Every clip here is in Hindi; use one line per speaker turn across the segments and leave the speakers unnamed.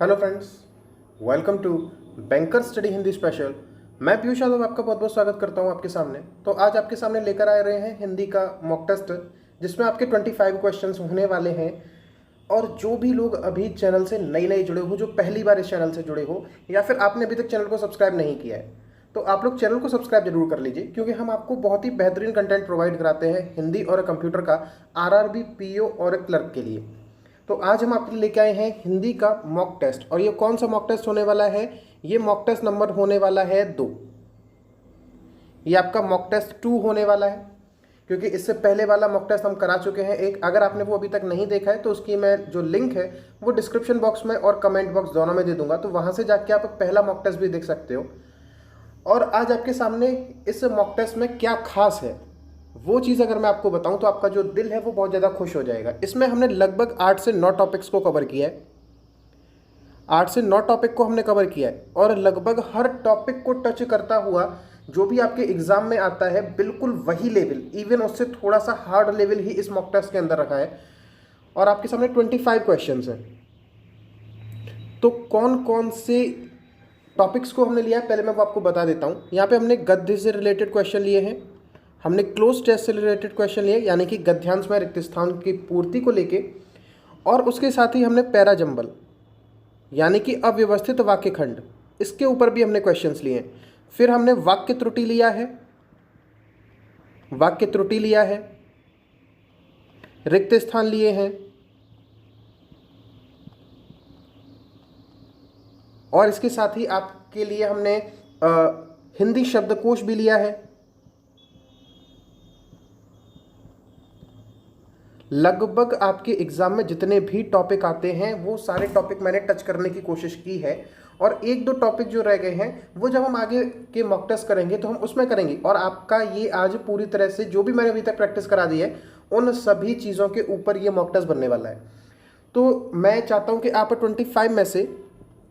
Hello friends, welcome to banker study Hindi special. मैं पीयूष यादव आपका बहुत बहुत स्वागत करता हूं आपके सामने। तो आज आपके सामने लेकर आ रहे हैं हिंदी का मॉक टेस्ट, जिसमें आपके 25 क्वेश्चंस होने वाले हैं। और जो भी लोग अभी चैनल से नई नई जुड़े हो, जो पहली बार इस चैनल से जुड़े हो, या फिर आपने अभी तक चैनल को सब्सक्राइब नहीं किया है, तो आप लोग चैनल को सब्सक्राइब जरूर कर लीजिए, क्योंकि हम आपको बहुत ही बेहतरीन कंटेंट प्रोवाइड कराते हैं हिंदी और कंप्यूटर का आरआरबी, पीओ और क्लर्क के लिए। तो आज हम आपके लिए लेके आए हैं हिंदी का मॉक टेस्ट। और ये कौन सा मॉक टेस्ट होने वाला है? ये मॉक टेस्ट नंबर होने वाला है 2। ये आपका मॉक टेस्ट 2 होने वाला है, क्योंकि इससे पहले वाला मॉक टेस्ट हम करा चुके हैं एक। अगर आपने वो अभी तक नहीं देखा है तो उसकी मैं जो लिंक है वो डिस्क्रिप्शन बॉक्स में और कमेंट बॉक्स दोनों में दे दूंगा, तो वहाँ से जाके आप पहला मॉक टेस्ट भी देख सकते हो। और आज आपके सामने इस मॉक टेस्ट में क्या खास है, वो चीज़ अगर मैं आपको बताऊं तो आपका जो दिल है वो बहुत ज़्यादा खुश हो जाएगा। इसमें हमने लगभग 8 से 9 टॉपिक्स को कवर किया है। 8 से 9 टॉपिक को हमने कवर किया है, और लगभग हर टॉपिक को टच करता हुआ जो भी आपके एग्जाम में आता है बिल्कुल वही लेवल, इवन उससे थोड़ा सा हार्ड लेवल ही इस मॉक टेस्ट के अंदर रखा है। और आपके सामने 25 क्वेश्चन हैं। तो कौन कौन से टॉपिक्स को हमने लिया है पहले मैं वो आपको बता देता हूँ। यहाँ पे हमने गद्य से रिलेटेड क्वेश्चन लिए हैं, हमने क्लोज टेस्ट से रिलेटेड क्वेश्चन लिए, यानी कि गद्यांश में रिक्त स्थान की पूर्ति को लेके, और उसके साथ ही हमने पैरा जंबल यानी कि अव्यवस्थित वाक्य खंड, इसके ऊपर भी हमने क्वेश्चंस लिए हैं। फिर हमने वाक्य त्रुटि लिया है, रिक्त स्थान लिए हैं, और इसके साथ ही आपके लिए हमने हिंदी शब्दकोश भी लिया है। लगभग आपके एग्जाम में जितने भी टॉपिक आते हैं वो सारे टॉपिक मैंने टच करने की कोशिश की है। और एक दो टॉपिक जो रह गए हैं वो जब हम आगे के मॉक टेस्ट करेंगे तो हम उसमें करेंगे। और आपका ये आज पूरी तरह से जो भी मैंने अभी तक प्रैक्टिस करा दी है उन सभी चीज़ों के ऊपर ये मॉक टेस्ट बनने वाला है। तो मैं चाहता हूँ कि आप 25 में से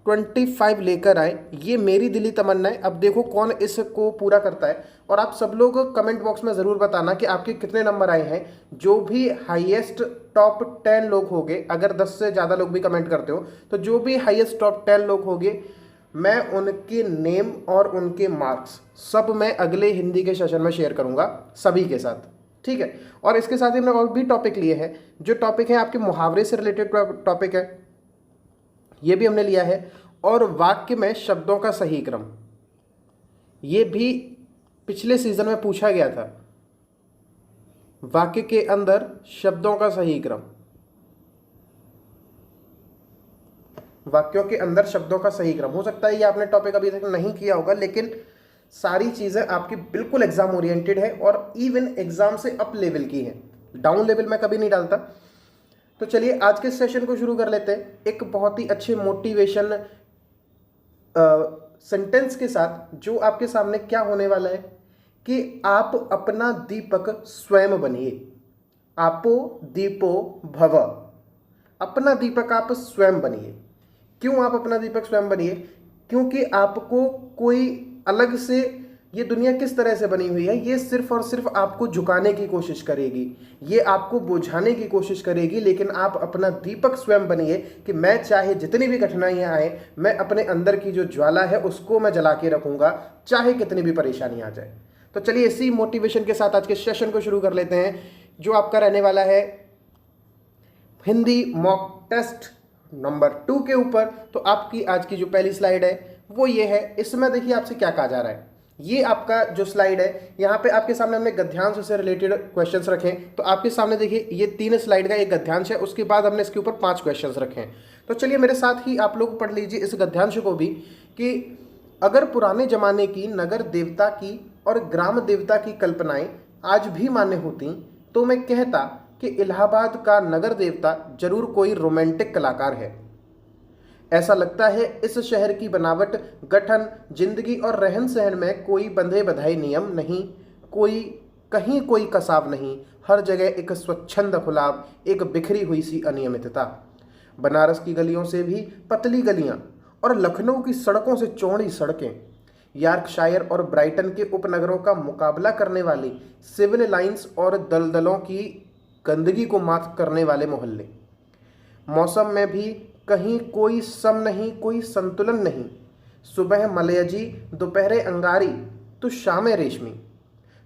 25 लेकर आए, ये मेरी दिली तमन्ना है। अब देखो कौन इसको पूरा करता है। और आप सब लोग कमेंट बॉक्स में ज़रूर बताना कि आपके कितने नंबर आए हैं। जो भी हाईएस्ट टॉप 10 लोग होंगे, अगर 10 से ज़्यादा लोग भी कमेंट करते हो, तो जो भी हाईएस्ट टॉप 10 लोग होंगे, मैं उनके नेम और उनके मार्क्स सब मैं अगले हिंदी के सेशन में शेयर करूँगा सभी के साथ, ठीक है। और इसके साथ ही हमने और भी टॉपिक लिए हैं। जो टॉपिक है आपके मुहावरे से रिलेटेड टॉपिक है, ये भी हमने लिया है। और वाक्य में शब्दों का सही क्रम, ये भी पिछले सीजन में पूछा गया था। वाक्य के अंदर शब्दों का सही क्रम, वाक्यों के अंदर शब्दों का सही क्रम। हो सकता है ये आपने टॉपिक अभी तक नहीं किया होगा, लेकिन सारी चीज़ें आपकी बिल्कुल एग्जाम ओरिएंटेड है और इवन एग्जाम से अप लेवल की है। डाउन लेवल में कभी नहीं डालता। तो चलिए आज के सेशन को शुरू कर लेते हैं एक बहुत ही अच्छे मोटिवेशन सेंटेंस के साथ। जो आपके सामने क्या होने वाला है कि आप अपना दीपक स्वयं बनिए। आपो दीपो भव, अपना दीपक आप स्वयं बनिए। क्यों आप अपना दीपक स्वयं बनिए? क्योंकि आपको कोई अलग से, ये दुनिया किस तरह से बनी हुई है, ये सिर्फ और सिर्फ आपको झुकाने की कोशिश करेगी, ये आपको बुझाने की कोशिश करेगी। लेकिन आप अपना दीपक स्वयं बनिए कि मैं चाहे जितनी भी कठिनाइयां आए, मैं अपने अंदर की जो ज्वाला है उसको मैं जला के रखूंगा, चाहे कितनी भी परेशानी आ जाए। तो चलिए इसी मोटिवेशन के साथ आज के सेशन को शुरू कर लेते हैं, जो आपका रहने वाला है हिंदी मॉक टेस्ट नंबर 2 के ऊपर। तो आपकी आज की जो पहली स्लाइड है वो ये है। इसमें देखिए आपसे क्या कहा जा रहा है। ये आपका जो स्लाइड है, यहाँ पे आपके सामने हमने गद्यांश से रिलेटेड क्वेश्चंस रखे हैं। तो आपके सामने देखिए ये 3 स्लाइड का एक गद्यांश है, उसके बाद हमने इसके ऊपर 5 क्वेश्चंस रखे हैं। तो चलिए मेरे साथ ही आप लोग पढ़ लीजिए इस गद्यांश को भी, कि अगर पुराने जमाने की नगर देवता की और ग्राम देवता की कल्पनाएं आज भी मान्य होती, तो मैं कहता कि इलाहाबाद का नगर देवता जरूर कोई रोमांटिक कलाकार है। ऐसा लगता है इस शहर की बनावट, गठन, जिंदगी और रहन सहन में कोई बंधे बधाई नियम नहीं, कहीं कोई कसाव नहीं, हर जगह एक स्वच्छंद फुलाव, एक बिखरी हुई सी अनियमितता। बनारस की गलियों से भी पतली गलियां और लखनऊ की सड़कों से चौड़ी सड़कें, यॉर्कशायर और ब्राइटन के उपनगरों का मुकाबला करने वाली सिविल लाइंस और दलदलों की गंदगी को मात करने वाले मोहल्ले। मौसम में भी कहीं कोई सम नहीं, कोई संतुलन नहीं। सुबह मलयजी, दोपहरे अंगारी, तो शामें रेशमी।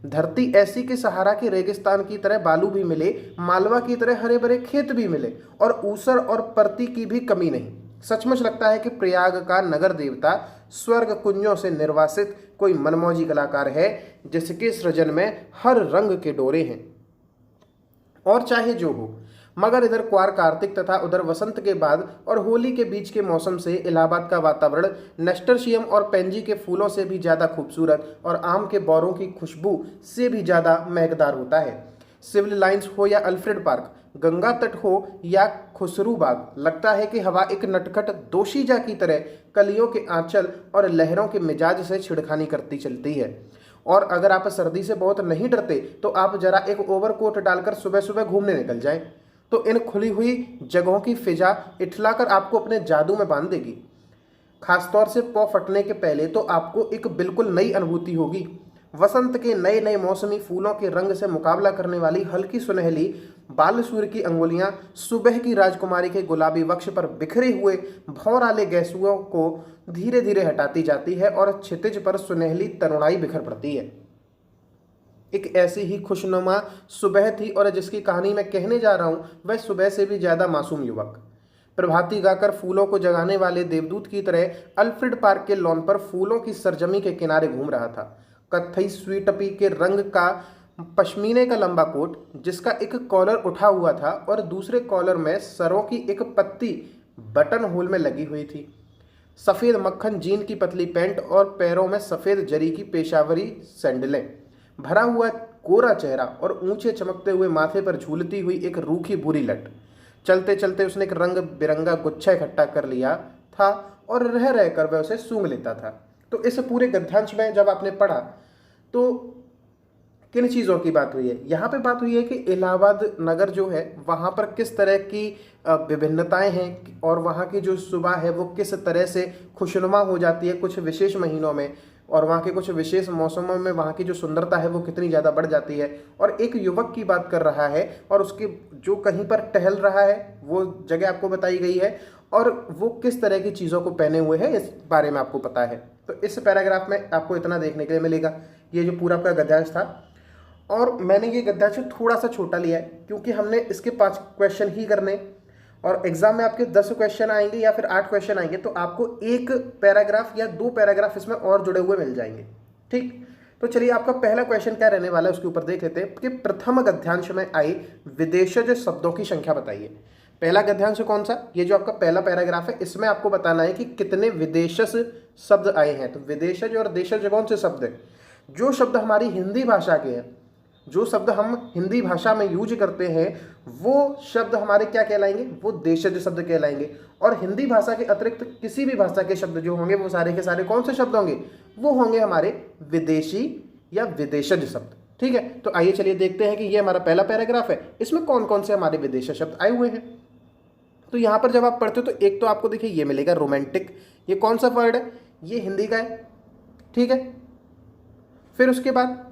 धरती ऐसी कि सहारा के रेगिस्तान की तरह बालू भी मिले, मालवा की तरह हरे भरे खेत भी मिले, और ऊसर और परती की भी कमी नहीं। सचमुच लगता है कि प्रयाग का नगर देवता स्वर्ग कुंजों से निर्वासित कोई मनमौजी कलाकार है, जिसके सृजन में हर रंग के डोरे हैं। और चाहे जो हो, मगर इधर क्वार कार्तिक तथा उधर वसंत के बाद और होली के बीच के मौसम से इलाहाबाद का वातावरण नेस्टरशियम और पेंजी के फूलों से भी ज़्यादा खूबसूरत और आम के बौरों की खुशबू से भी ज़्यादा महकदार होता है। सिविल लाइंस हो या अल्फ्रेड पार्क, गंगा तट हो या खुसरू बाग, लगता है कि हवा एक नटखट दोशीजा की तरह कलियों के आंचल और लहरों के मिजाज से छिड़खानी करती चलती है। और अगर आप सर्दी से बहुत नहीं डरते तो आप जरा एक ओवरकोट डालकर सुबह सुबह घूमने निकल जाएं, तो इन खुली हुई जगहों की फिजा इठलाकर आपको अपने जादू में बांध देगी। खासतौर से पौ फटने के पहले तो आपको एक बिल्कुल नई अनुभूति होगी। वसंत के नए नए मौसमी फूलों के रंग से मुकाबला करने वाली हल्की सुनहली बाल सूर्य की अंगुलियां सुबह की राजकुमारी के गुलाबी वक्ष पर बिखरे हुए भौराले गैसुओं को धीरे धीरे हटाती जाती है और क्षितिज पर सुनहली तरुणाई बिखर पड़ती है। एक ऐसी ही खुशनुमा सुबह थी और जिसकी कहानी मैं कहने जा रहा हूं वह सुबह से भी ज्यादा मासूम युवक प्रभाती गाकर फूलों को जगाने वाले देवदूत की तरह अल्फ्रेड पार्क के लॉन पर फूलों की सरजमी के किनारे घूम रहा था। कत्थई स्वीटपी के रंग का पश्मीने का लंबा कोट, जिसका एक कॉलर उठा हुआ था और दूसरे कॉलर में सरों की एक पत्ती बटन होल में लगी हुई थी। सफ़ेद मक्खन जीन की पतली पैंट और पैरों में सफ़ेद जरी की पेशावरी सैंडलें, भरा हुआ कोरा चेहरा और ऊंचे चमकते हुए माथे पर झूलती हुई एक रूखी भूरी लट। चलते चलते उसने एक रंग बिरंगा गुच्छा इकट्ठा कर लिया था और रह रहकर वह उसे सूंघ लेता था। तो इस पूरे गद्यांश में जब आपने पढ़ा तो किन चीज़ों की बात हुई है? यहाँ पे बात हुई है कि इलाहाबाद नगर जो है वहाँ पर किस तरह की विभिन्नताएं हैं और वहाँ की जो सुबह है वो किस तरह से खुशनुमा हो जाती है कुछ विशेष महीनों में, और वहाँ के कुछ विशेष मौसमों में वहाँ की जो सुंदरता है वो कितनी ज़्यादा बढ़ जाती है। और एक युवक की बात कर रहा है और उसके जो कहीं पर टहल रहा है वो जगह आपको बताई गई है और वो किस तरह की चीज़ों को पहने हुए है इस बारे में आपको पता है। तो इस पैराग्राफ में आपको इतना देखने के लिए मिलेगा। ये जो पूरा आपका गद्यांश था, और मैंने ये गद्यांश थोड़ा सा छोटा लिया है क्योंकि हमने इसके 5 क्वेश्चन ही करने, और एग्जाम में आपके 10 क्वेश्चन आएंगे या फिर 8 क्वेश्चन आएंगे तो आपको एक पैराग्राफ या 2 पैराग्राफ इसमें और जुड़े हुए मिल जाएंगे। ठीक, तो चलिए आपका पहला क्वेश्चन क्या रहने वाला है उसके ऊपर देख लेते हैं कि प्रथम गद्यांश में आई विदेशज शब्दों की संख्या बताइए। पहला गद्यांश कौन सा? ये जो आपका पहला पैराग्राफ है इसमें आपको बताना है कि कितने विदेशज शब्द आए हैं। तो विदेशज और देशज कौन से शब्द हैं? जो शब्द हमारी हिंदी भाषा के हैं, जो शब्द हम हिंदी भाषा में यूज करते हैं वो शब्द हमारे क्या कहलाएंगे? वो देशज शब्द कहलाएंगे। और हिंदी भाषा के अतिरिक्त किसी भी भाषा के शब्द जो होंगे वो सारे के सारे कौन से शब्द होंगे? वो होंगे हमारे विदेशी या विदेशज शब्द। ठीक है, तो आइए चलिए देखते हैं कि ये हमारा पहला पैराग्राफ है, इसमें कौन कौन से हमारे विदेशी शब्द आए हुए हैं। तो यहाँ पर जब आप पढ़ते हो तो एक तो आपको देखिए ये मिलेगा रोमांटिक। ये कौन सा वर्ड है? ये हिंदी का है। ठीक है, फिर उसके बाद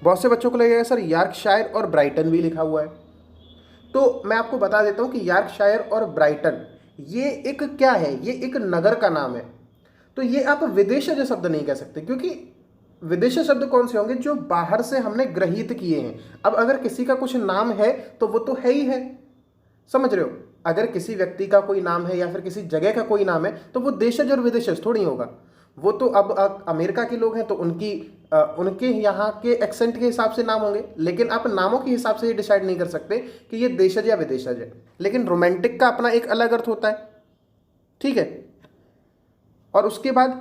बहुत से बच्चों को लगेगा सर यॉर्कशायर और ब्राइटन भी लिखा हुआ है। तो मैं आपको बता देता हूँ कि यॉर्कशायर और ब्राइटन ये एक क्या है? ये एक नगर का नाम है। तो ये आप विदेशज शब्द नहीं कह सकते क्योंकि विदेशी शब्द कौन से होंगे? जो बाहर से हमने ग्रहित किए हैं। अब अगर किसी का कुछ नाम है तो वो तो है ही है, समझ रहे हो? अगर किसी व्यक्ति का कोई नाम है या फिर किसी जगह का कोई नाम है तो वो देशज और विदेशज थोड़ी होगा। वो तो अब अमेरिका के लोग हैं तो उनके यहाँ के एक्सेंट के हिसाब से नाम होंगे, लेकिन आप नामों के हिसाब से ये डिसाइड नहीं कर सकते कि ये देशज या विदेशज है। लेकिन रोमांटिक का अपना एक अलग अर्थ होता है। ठीक है, और उसके बाद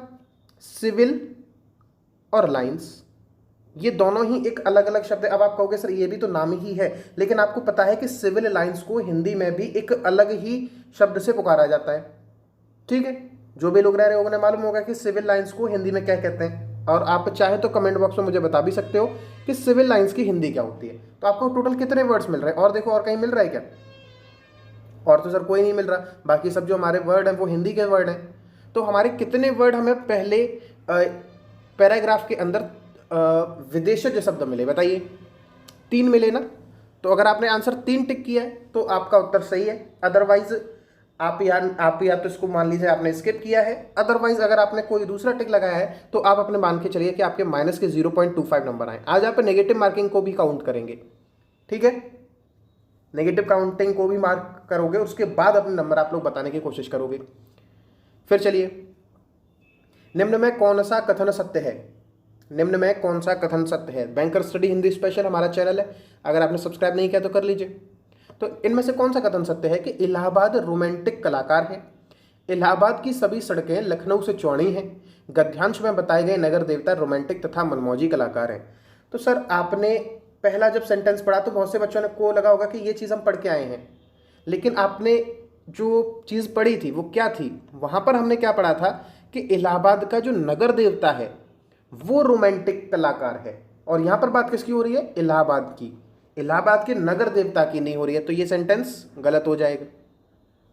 सिविल और लाइंस, ये दोनों ही एक अलग अलग शब्द है। अब आप कहोगे सर ये भी तो नाम ही है, लेकिन आपको पता है कि सिविल लाइंस को हिंदी में भी एक अलग ही शब्द से पुकारा जाता है। ठीक है, जो भी लोग रह रहे होंगे उन्हें मालूम होगा कि सिविल लाइंस को हिंदी में क्या कहते हैं, और आप चाहे तो कमेंट बॉक्स में मुझे बता भी सकते हो कि सिविल लाइंस की हिंदी क्या होती है। तो आपको टोटल कितने वर्ड्स मिल रहे हैं? और देखो और कहीं मिल रहा है क्या? और तो सर कोई नहीं मिल रहा, बाकी सब जो हमारे वर्ड हैं वो हिंदी के वर्ड हैं। तो हमारे कितने वर्ड हमें पहले पैराग्राफ के अंदर विदेशज शब्द मिले? बताइए। 3 मिले ना? तो अगर आपने आंसर 3 टिक किया है तो आपका उत्तर सही है। अदरवाइज आप या तो इसको मान लीजिए आपने स्किप किया है, अदरवाइज अगर आपने कोई दूसरा टिक लगाया है तो आप अपने मान के चलिए कि आपके माइनस के 0.25 नंबर आए। आज आप नेगेटिव मार्किंग को भी काउंट करेंगे, ठीक है, नेगेटिव काउंटिंग को भी मार्क करोगे, उसके बाद अपने नंबर आप लोग बताने की कोशिश करोगे। फिर चलिए, निम्न में कौन सा कथन सत्य है? निम्न में कौन सा कथन सत्य है? बैंकर स्टडी हिंदी स्पेशल हमारा चैनल है, अगर आपने सब्सक्राइब नहीं किया तो कर लीजिए। तो इनमें से कौन सा कथन सत्य है कि इलाहाबाद रोमांटिक कलाकार है, इलाहाबाद की सभी सड़कें लखनऊ से चौड़ी हैं, गद्यांश में बताए गए नगर देवता रोमांटिक तथा मनमौजी कलाकार हैं। तो सर आपने पहला जब सेंटेंस पढ़ा तो बहुत से बच्चों ने को लगा होगा कि ये चीज़ हम पढ़ के आए हैं, लेकिन आपने जो चीज़ पढ़ी थी वो क्या थी? वहाँ पर हमने क्या पढ़ा था कि इलाहाबाद का जो नगर देवता है वो रोमांटिक कलाकार है, और यहाँ पर बात किसकी हो रही है? इलाहाबाद की, इलाहाबाद के नगर देवता की नहीं हो रही है, तो ये सेंटेंस गलत हो जाएगा,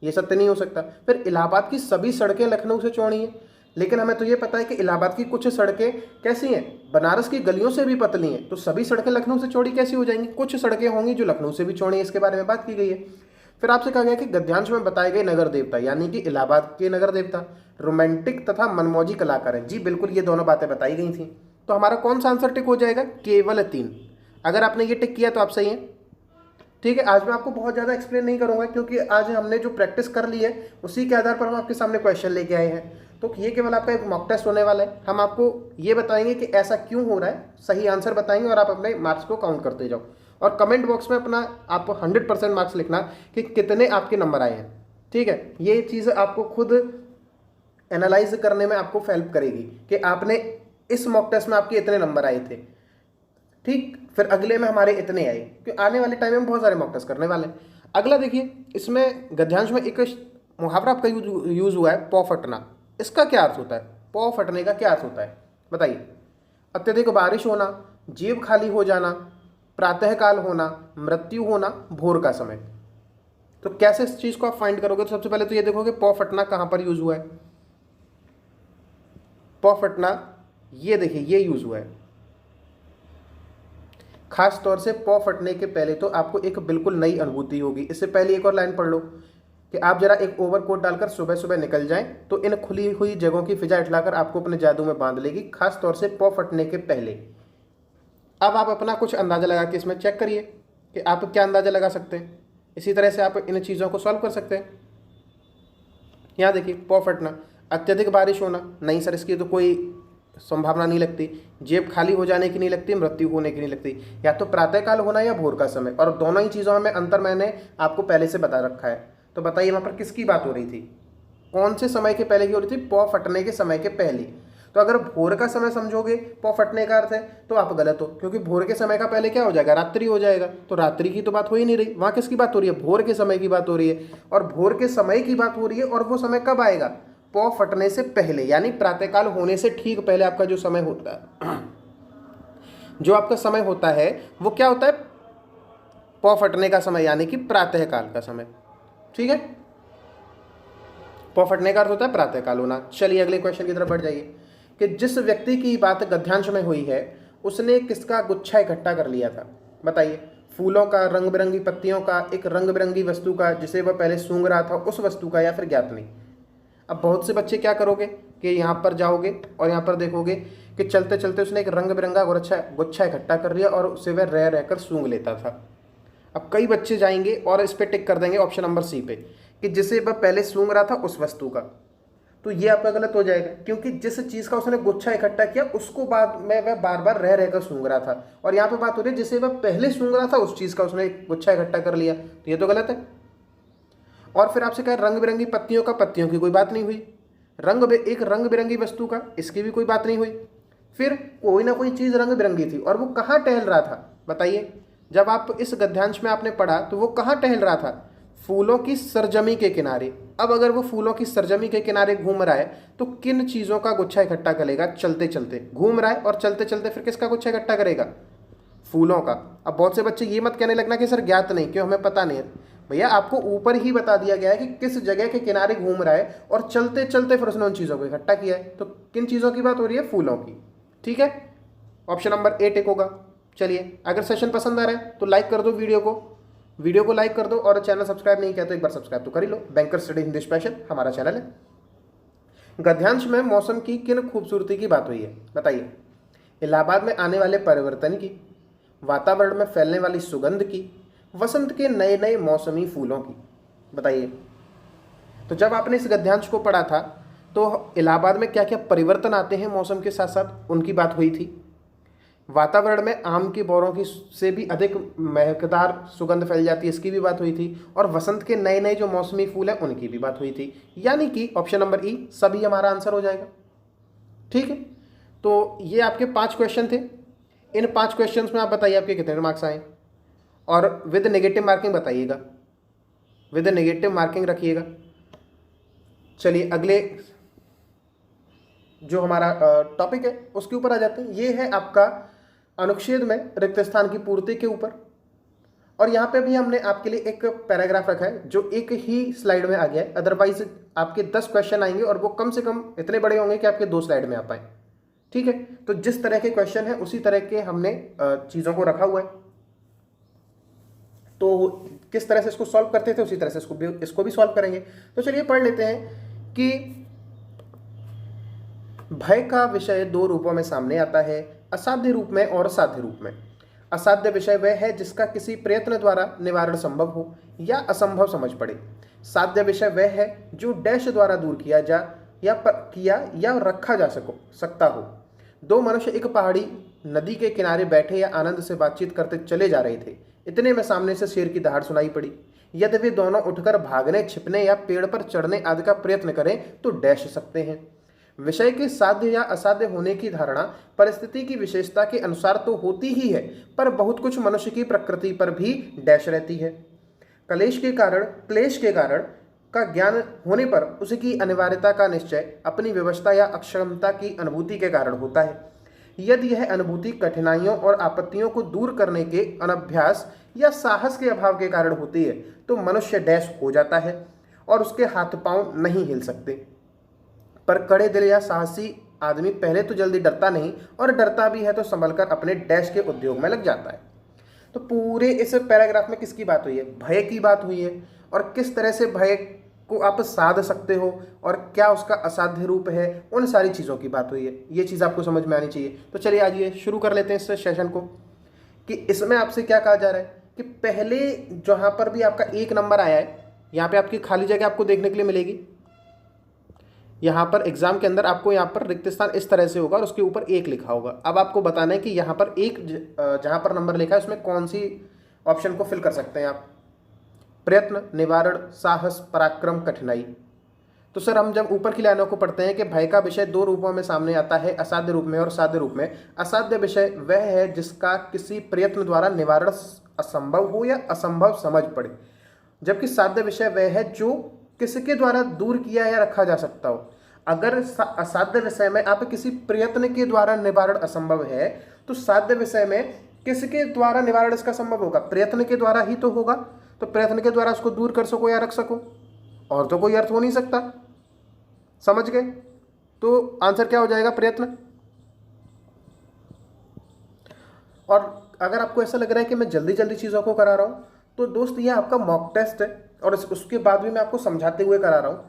ये सत्य नहीं हो सकता। फिर इलाहाबाद की सभी सड़कें लखनऊ से चौड़ी हैं, लेकिन हमें तो ये पता है कि इलाहाबाद की कुछ सड़कें कैसी हैं? बनारस की गलियों से भी पतली हैं, तो सभी सड़कें लखनऊ से चौड़ी कैसी हो जाएंगी? कुछ सड़कें होंगी जो लखनऊ से भी चौड़ी हैं, इसके बारे में बात की गई है। फिर आपसे कहा गया कि गद्यांश में बताए गए नगर देवता, यानी कि इलाहाबाद के नगर देवता रोमांटिक तथा मनमौजी कलाकार हैं। जी बिल्कुल, ये दोनों बातें बताई गई थी। तो हमारा कौन सा आंसर टिक हो जाएगा? केवल 3। अगर आपने ये टिक किया तो आप सही हैं, ठीक है। आज मैं आपको बहुत ज़्यादा एक्सप्लेन नहीं करूंगा, क्योंकि आज हमने जो प्रैक्टिस कर ली है उसी के आधार पर हम आपके सामने क्वेश्चन लेके आए हैं। तो ये केवल आपका एक मॉक टेस्ट होने वाला है। हम आपको ये बताएंगे कि ऐसा क्यों हो रहा है, सही आंसर बताएंगे और आप अपने मार्क्स को काउंट करते जाओ। और कमेंट बॉक्स में अपना आप 100% मार्क्स लिखना कि कितने आपके नंबर आए हैं, ठीक है। ये चीज़ आपको खुद एनालाइज करने में आपको हेल्प करेगी कि आपने इस मॉक टेस्ट में आपके इतने नंबर आए थे, ठीक, फिर अगले में हमारे इतने आए, क्योंकि आने वाले टाइम में बहुत सारे मॉक टेस्ट करने वाले हैं। अगला देखिए, इसमें गद्यांश में एक मुहावरा आपका यूज हुआ है, पौ फटना। इसका क्या अर्थ होता है? पौ फटने का क्या अर्थ होता है बताइए? अत्यधिक बारिश होना, जेब खाली हो जाना, प्रातःकाल होना, मृत्यु होना, भोर का समय। तो कैसे इस चीज को आप फाइंड करोगे? तो सबसे पहले तो ये देखोगे पौ फटना कहां पर यूज हुआ है। पौ फटना ये देखिए ये यूज हुआ है, खास तौर से पौ फटने के पहले तो आपको एक बिल्कुल नई अनुभूति होगी। इससे पहले एक और लाइन पढ़ लो कि आप जरा एक ओवरकोट डालकर सुबह सुबह निकल जाएं तो इन खुली हुई जगहों की फिजा इठलाकर आपको अपने जादू में बांध लेगी, खास तौर से पौ फटने के पहले। अब आप अपना कुछ अंदाजा लगा के इसमें चेक करिए कि आप क्या अंदाजा लगा सकते हैं। इसी तरह से आप इन चीज़ों को सॉल्व कर सकते हैं। यहाँ देखिए, पौ फटना, अत्यधिक बारिश होना, नहीं सर इसकी तो कोई संभावना नहीं लगती। जेब खाली हो जाने की नहीं लगती, मृत्यु होने की नहीं लगती। या तो प्रातःकाल होना या भोर का समय, और दोनों ही चीज़ों में अंतर मैंने आपको पहले से बता रखा है। तो बताइए वहाँ पर किसकी बात हो रही थी? कौन से समय के पहले की हो रही थी? पौ फटने के समय के पहले। तो अगर भोर का समय समझोगे पौ फटने का अर्थ है तो आप गलत हो, क्योंकि भोर के समय का पहले क्या हो जाएगा? रात्रि हो जाएगा। तो रात्रि की तो बात हो ही नहीं रही, वहाँ किसकी बात हो रही है? भोर के समय की बात हो रही है। और भोर के समय की बात हो रही है, और वो समय कब आएगा? पौ फटने से पहले, यानी प्रातःकाल होने से ठीक पहले आपका जो समय होता है, जो आपका समय होता है वो क्या होता है? पौ फटने का समय, यानी कि प्रातःकाल का समय, ठीक है। पौ फटने का अर्थ होता है प्रातःकाल होना। चलिए अगले क्वेश्चन की तरफ बढ़ जाइए कि जिस व्यक्ति की बात गद्यांश में हुई है उसने किसका गुच्छा इकट्ठा कर लिया था? बताइए। फूलों का, रंग बिरंगी पत्तियों का, एक रंग बिरंगी वस्तु का जिसे वह पहले सूंघ रहा था उस वस्तु का, या फिर ज्ञात नहीं। अब बहुत से बच्चे क्या करोगे कि यहाँ पर जाओगे और यहाँ पर देखोगे कि चलते चलते उसने एक रंग बिरंगा गुच्छा इकट्ठा कर लिया और उसे वह रह रहकर सूंघ लेता था। अब कई बच्चे जाएंगे और इस पर टिक कर देंगे ऑप्शन नंबर सी पे कि जिसे वह पहले सूंघ रहा था उस वस्तु का। तो ये आपका गलत हो जाएगा, क्योंकि जिस चीज़ का उसने गुच्छा इकट्ठा किया उसको बाद में वह बार बार रह रहकर सूंघ रहा था, और यहाँ पे बात हो रही है जिसे वह पहले सूंघ रहा था उस चीज़ का उसने गुच्छा इकट्ठा कर लिया, तो ये तो गलत है। और फिर आपसे कहा रंग बिरंगी पत्तियों का, पत्तियों की कोई बात नहीं हुई। एक रंग बिरंगी वस्तु का, इसकी भी कोई बात नहीं हुई। फिर कोई ना कोई चीज़ रंग बिरंगी थी, और वो कहाँ टहल रहा था? बताइए। जब आप इस गद्यांश में आपने पढ़ा तो वो कहाँ टहल रहा था? फूलों की सरजमी के किनारे। अब अगर वो फूलों की सरजमी के किनारे घूम रहा है तो किन चीज़ों का गुच्छा इकट्ठा करेगा? चलते चलते घूम रहा है और चलते चलते फिर किसका गुच्छा इकट्ठा करेगा? फूलों का। अब बहुत से बच्चे ये मत कहने लगना कि सर ज्ञात नहीं, क्यों, हमें पता नहीं है। भैया आपको ऊपर ही बता दिया गया है कि किस जगह के किनारे घूम रहा है और चलते चलते फिर उसने उन चीज़ों को इकट्ठा किया है। तो किन चीज़ों की बात हो रही है? फूलों की, ठीक है। ऑप्शन नंबर ए टिक होगा। चलिए, अगर सेशन पसंद आ रहा है तो लाइक कर दो वीडियो को, वीडियो को लाइक कर दो और चैनल सब्सक्राइब नहीं किया तो एक बार सब्सक्राइब तो कर ही लो। बैंकर स्टडी हिंदी स्पेशल हमारा चैनल है। गद्यांश में मौसम की किन खूबसूरती की बात हुई है, बताइए। इलाहाबाद में आने वाले परिवर्तन की, वातावरण में फैलने वाली सुगंध की, वसंत के नए नए मौसमी फूलों की, बताइए। तो जब आपने इस गद्यांश को पढ़ा था तो इलाहाबाद में क्या क्या परिवर्तन आते हैं मौसम के साथ साथ, उनकी बात हुई थी। वातावरण में आम की बोरों की से भी अधिक महकदार सुगंध फैल जाती है, इसकी भी बात हुई थी। और वसंत के नए नए जो मौसमी फूल हैं उनकी भी बात हुई थी। यानी कि ऑप्शन नंबर ई सभी हमारा आंसर हो जाएगा। ठीक है, तो ये आपके 5 क्वेश्चन थे। इन 5 क्वेश्चंस में आप बताइए आपके कितने मार्क्स आए, और विद नेगेटिव मार्किंग बताइएगा, विद नेगेटिव मार्किंग रखिएगा। चलिए अगले जो हमारा टॉपिक है उसके ऊपर आ जाते हैं। ये है आपका अनुच्छेद में रिक्त स्थान की पूर्ति के ऊपर। और यहाँ पे भी हमने आपके लिए एक पैराग्राफ रखा है जो एक ही स्लाइड में आ गया है। अदरवाइज आपके 10 क्वेश्चन आएंगे और वो कम से कम इतने बड़े होंगे कि आपके 2 स्लाइड में आ पाए। ठीक है, तो जिस तरह के क्वेश्चन है उसी तरह के हमने चीज़ों को रखा हुआ है। तो किस तरह से इसको सॉल्व करते थे उसी तरह से इसको भी सॉल्व करेंगे। तो चलिए पढ़ लेते हैं कि भय का विषय 2 रूपों में सामने आता है, असाध्य रूप में और साध्य रूप में। असाध्य विषय वह है जिसका किसी प्रयत्न द्वारा निवारण संभव हो या असंभव समझ पड़े। साध्य विषय वह है जो डैश द्वारा दूर किया या रखा जा सकता हो। 2 मनुष्य एक पहाड़ी नदी के किनारे बैठे या आनंद से बातचीत करते चले जा रहे थे। इतने में सामने से शेर की दहाड़ सुनाई पड़ी। यदि वे दोनों उठकर भागने, छिपने या पेड़ पर चढ़ने आदि का प्रयत्न करें तो डैश सकते हैं। विषय के साध्य या असाध्य होने की धारणा परिस्थिति की विशेषता के अनुसार तो होती ही है, पर बहुत कुछ मनुष्य की प्रकृति पर भी डैश रहती है। क्लेश के कारण का ज्ञान होने पर उसकी अनिवार्यता का निश्चय अपनी व्यवस्था या अक्षमता की अनुभूति के कारण होता है। यदि यह अनुभूति कठिनाइयों और आपत्तियों को दूर करने के अनभ्यास या साहस के अभाव के कारण होती है तो मनुष्य डैश हो जाता है और उसके हाथ पांव नहीं हिल सकते। पर कड़े दिल या साहसी आदमी पहले तो जल्दी डरता नहीं, और डरता भी है तो संभलकर अपने डैश के उद्योग में लग जाता है। तो पूरे इस पैराग्राफ में किसकी बात हुई है? भय की बात हुई है, और किस तरह से भय को आप साध सकते हो और क्या उसका असाध्य रूप है, उन सारी चीज़ों की बात हुई है। ये चीज़ आपको समझ में आनी चाहिए। तो चलिए आज ये शुरू कर लेते हैं इस सेशन को कि इसमें आपसे क्या कहा जा रहा है कि पहले जहाँ पर भी आपका 1 नंबर आया है, यहाँ पे आपकी खाली जगह आपको देखने के लिए मिलेगी। यहाँ पर एग्जाम के अंदर आपको यहाँ पर रिक्त स्थान इस तरह से होगा और उसके ऊपर 1 लिखा होगा। अब आपको बताना है कि यहाँ पर 1 जहाँ पर नंबर लिखा है उसमें कौन सी ऑप्शन को फिल कर सकते हैं आप। प्रयत्न, निवारण, साहस, पराक्रम, कठिनाई। तो सर हम जब ऊपर की लाइनों को पढ़ते हैं कि भय का विषय 2 रूपों में सामने आता है, असाध्य रूप में और साध्य रूप में। असाध्य विषय वह है जिसका किसी प्रयत्न द्वारा निवारण असंभव हो या असंभव समझ पड़े, जबकि साध्य विषय वह है जो किसके द्वारा दूर किया या रखा जा सकता हो। अगर असाध्य विषय में आप किसी प्रयत्न के द्वारा निवारण असंभव है तो साध्य विषय में किसके द्वारा निवारण इसका संभव होगा? प्रयत्न के द्वारा ही तो होगा। तो प्रयत्न के द्वारा उसको दूर कर सको या रख सको, और तो कोई अर्थ हो नहीं सकता। समझ गए? तो आंसर क्या हो जाएगा? प्रयत्न। और अगर आपको ऐसा लग रहा है कि मैं जल्दी जल्दी चीज़ों को करा रहा हूँ तो दोस्त ये आपका मॉक टेस्ट है और उसके बाद भी मैं आपको समझाते हुए करा रहा हूँ,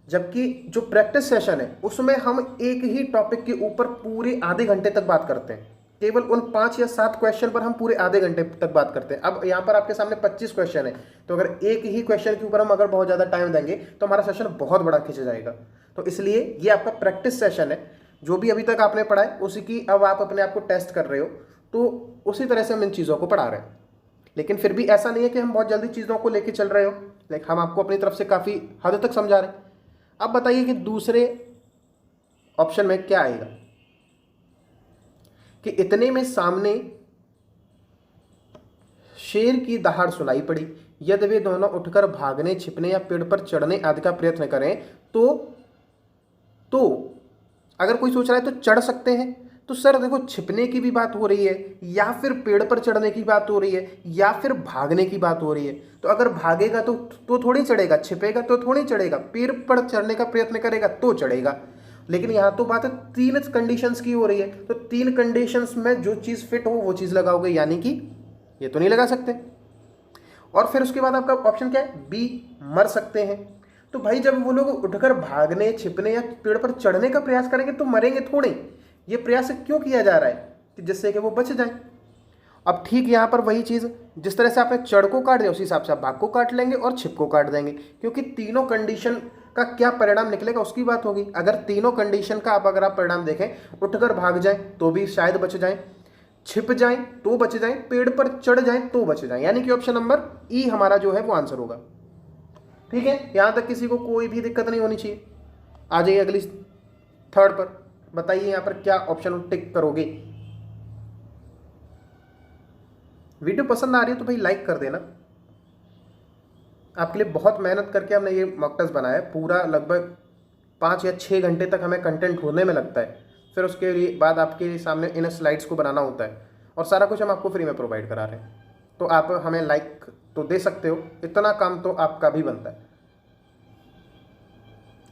जबकि जो प्रैक्टिस सेशन है उसमें हम एक ही टॉपिक के ऊपर पूरे आधे घंटे तक बात करते हैं। केवल उन 5 या 7 क्वेश्चन पर हम पूरे आधे घंटे तक बात करते हैं। अब यहाँ पर आपके सामने 25 क्वेश्चन है, तो अगर एक ही क्वेश्चन के ऊपर हम अगर बहुत ज़्यादा टाइम देंगे तो हमारा सेशन बहुत बड़ा खींच जाएगा। तो इसलिए ये आपका प्रैक्टिस सेशन है। जो भी अभी तक आपने पढ़ा है उसी की अब आप अपने आप को टेस्ट कर रहे हो, तो उसी तरह से हम इन चीज़ों को पढ़ा रहे हैं। लेकिन फिर भी ऐसा नहीं है कि हम बहुत जल्दी चीज़ों को लेके चल रहे हो, लाइक हम आपको अपनी तरफ से काफ़ी हद तक समझा रहे हैं। अब बताइए कि दूसरे ऑप्शन में क्या आएगा कि इतने में सामने शेर की दहाड़ सुनाई पड़ी। यदि वे दोनों उठकर भागने, छिपने या पेड़ पर चढ़ने आदि का प्रयत्न करें तो अगर कोई सोच रहा है तो चढ़ सकते हैं, तो सर देखो छिपने की भी बात हो रही है, या फिर पेड़ पर चढ़ने की बात हो रही है, या फिर भागने की बात हो रही है। तो अगर भागेगा तो थोड़ी चढ़ेगा, छिपेगा तो थोड़ी चढ़ेगा, पेड़ पर चढ़ने का प्रयत्न करेगा तो चढ़ेगा। लेकिन यहाँ तो बात 3 कंडीशंस की हो रही है, तो 3 कंडीशंस में जो चीज़ फिट हो वो चीज़ लगाओगे, यानी कि ये तो नहीं लगा सकते। और फिर उसके बाद आपका ऑप्शन क्या है, बी, मर सकते हैं। तो भाई जब वो लोग उठकर भागने, छिपने या पेड़ पर चढ़ने का प्रयास करेंगे तो मरेंगे थोड़े। ये प्रयास क्यों किया जा रहा है कि जिससे कि वो बच जाए। अब ठीक यहाँ पर वही चीज़, जिस तरह से आपने चढ़ को काट दिया उसी हिसाब से आप भाग को काट लेंगे और छिप को काट देंगे, क्योंकि तीनों कंडीशन का क्या परिणाम निकलेगा उसकी बात होगी। अगर तीनों कंडीशन का अगर आप परिणाम देखें, उठकर भाग जाए तो भी शायद बच जाए, छिप जाए तो बच जाए, पेड़ पर चढ़ जाए तो बच जाए, यानी कि ऑप्शन नंबर ई हमारा जो है वो आंसर होगा। ठीक है, यहां तक किसी को कोई भी दिक्कत नहीं होनी चाहिए। आ जाइए अगली थर्ड पर, बताइए यहां पर क्या ऑप्शन टिक करोगे। वीडियो पसंद आ रही है तो भाई लाइक कर देना। आपके लिए बहुत मेहनत करके हमने ये मॉक टेस्ट बनाया है, पूरा लगभग 5 या 6 घंटे तक हमें कंटेंट ढूंढने में लगता है, फिर उसके लिए बाद आपके सामने इन स्लाइड्स को बनाना होता है, और सारा कुछ हम आपको फ्री में प्रोवाइड करा रहे हैं। तो आप हमें लाइक तो दे सकते हो, इतना काम तो आपका भी बनता है।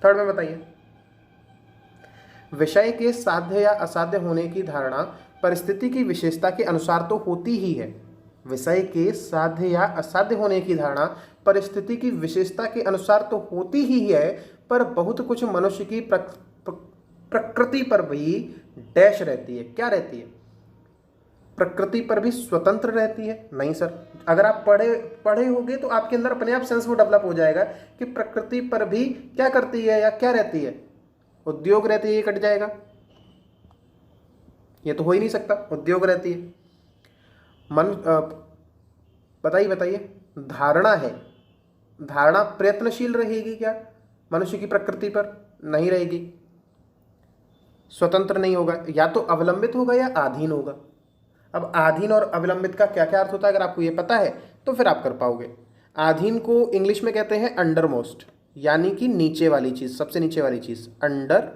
थर्ड में बताइए, विषय के साध्य या असाध्य होने की धारणा परिस्थिति की विशेषता के अनुसार तो होती ही है। विषय के साध्य या असाध्य होने की धारणा परिस्थिति की विशेषता के अनुसार तो होती ही है, पर बहुत कुछ मनुष्य की प्रकृति पर भी डैश रहती है। क्या रहती है? प्रकृति पर भी स्वतंत्र रहती है। नहीं सर, अगर आप पढ़े होगे तो आपके अंदर अपने आप सेंस वो डेवलप हो जाएगा कि प्रकृति पर भी क्या करती है या क्या रहती है, उद्योग रहती है। ये कट जाएगा, ये तो हो ही नहीं सकता, उद्योग रहती है। बताइए धारणा है, धारणा प्रयत्नशील रहेगी क्या मनुष्य की प्रकृति पर? नहीं रहेगी। स्वतंत्र नहीं होगा, या तो अवलंबित होगा या अधीन होगा। अब अधीन और अवलंबित का क्या क्या अर्थ होता है अगर आपको ये पता है तो फिर आप कर पाओगे। अधीन को इंग्लिश में कहते हैं अंडर मोस्ट, यानी कि नीचे वाली चीज, सबसे नीचे वाली चीज, अंडर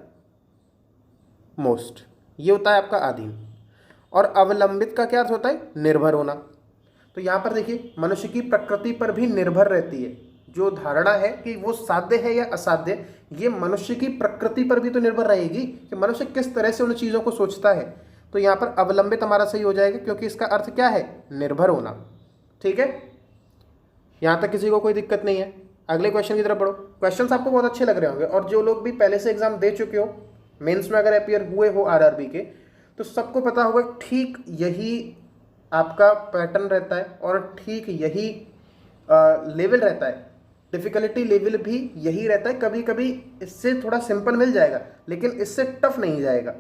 मोस्ट, ये होता है आपका अधीन। और अवलंबित का क्या अर्थ होता है? निर्भर होना। तो यहां पर देखिए, मनुष्य की प्रकृति पर भी निर्भर रहती है। जो धारणा है कि वो साध्य है या असाध्य, ये मनुष्य की प्रकृति पर भी तो निर्भर रहेगी कि मनुष्य किस तरह से उन चीजों को सोचता है। तो यहां पर अवलंबित हमारा सही हो जाएगा, क्योंकि इसका अर्थ क्या है? निर्भर होना। ठीक है, यहां तक किसी को कोई दिक्कत नहीं है। अगले क्वेश्चन की तरफ बढ़ो। क्वेश्चंस आपको बहुत अच्छे लग रहे होंगे, और जो लोग भी पहले से एग्जाम दे चुके हो, मेंस में अगर अपियर हुए हो आरआरबी के, तो सबको पता होगा ठीक यही आपका पैटर्न रहता है और ठीक यही लेवल रहता है। डिफिकल्टी लेवल भी यही रहता है। कभी कभी इससे थोड़ा सिंपल मिल जाएगा, लेकिन इससे टफ नहीं जाएगा।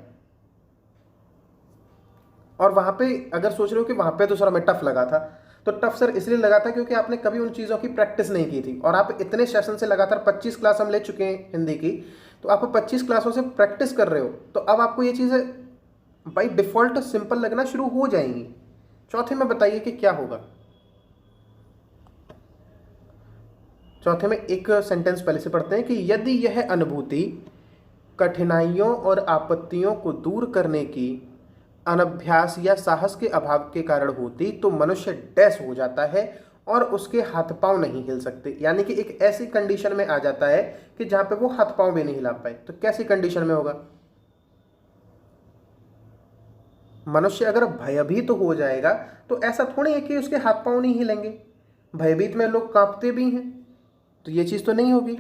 और वहां पे अगर सोच रहे हो कि वहां पे तो सर हमें टफ लगा था, तो टफ सर इसलिए लगा था क्योंकि आपने कभी उन चीज़ों की प्रैक्टिस नहीं की थी। और आप इतने सेशन से लगातार 25 क्लास हम ले चुके हैं हिंदी की, तो आप 25 क्लासों से प्रैक्टिस कर रहे हो, तो अब आपको ये चीज़ें बाई डिफॉल्ट सिंपल लगना शुरू हो जाएंगी। चौथे में बताइए कि क्या होगा। चौथे में एक सेंटेंस पहले से पढ़ते हैं कि यदि यह अनुभूति कठिनाइयों और आपत्तियों को दूर करने की अनभ्यास या साहस के अभाव के कारण होती तो मनुष्य डैश हो जाता है और उसके हाथ पांव नहीं हिल सकते। यानी कि एक ऐसी कंडीशन में आ जाता है कि जहां पे वो हाथ पांव भी नहीं हिला पाए। तो कैसी कंडीशन में होगा? मनुष्य अगर भयभीत हो जाएगा तो ऐसा थोड़ी है कि उसके हाथ पांव नहीं हिलेंगे। भयभीत में लोग कांपते भी हैं, तो ये चीज तो नहीं होगी।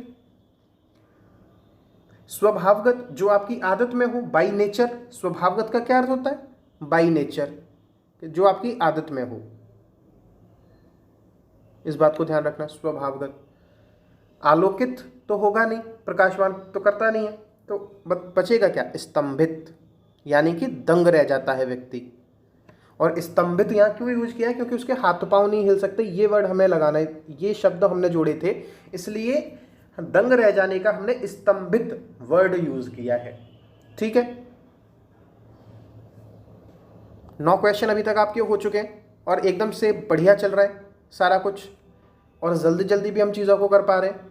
स्वभावगत, जो आपकी आदत में हो, बाई नेचर। स्वभावगत का क्या अर्थ होता है? बाई नेचर, जो आपकी आदत में हो। इस बात को ध्यान रखना। स्वभावगत, आलोकित तो होगा नहीं, प्रकाशवान तो करता नहीं है, तो बचेगा क्या? स्तंभित, यानी कि दंग रह जाता है व्यक्ति। और स्तंभित यहाँ क्यों यूज किया है? क्योंकि उसके हाथ पांव नहीं हिल सकते। ये वर्ड हमें लगाना है, ये शब्द हमने जोड़े थे, इसलिए दंग रह जाने का हमने स्तंभित वर्ड यूज किया है। ठीक है, 9 क्वेश्चन अभी तक आपके हो चुके हैं और एकदम से बढ़िया चल रहा है सारा कुछ, और जल्दी जल्दी भी हम चीज़ों को कर पा रहे हैं।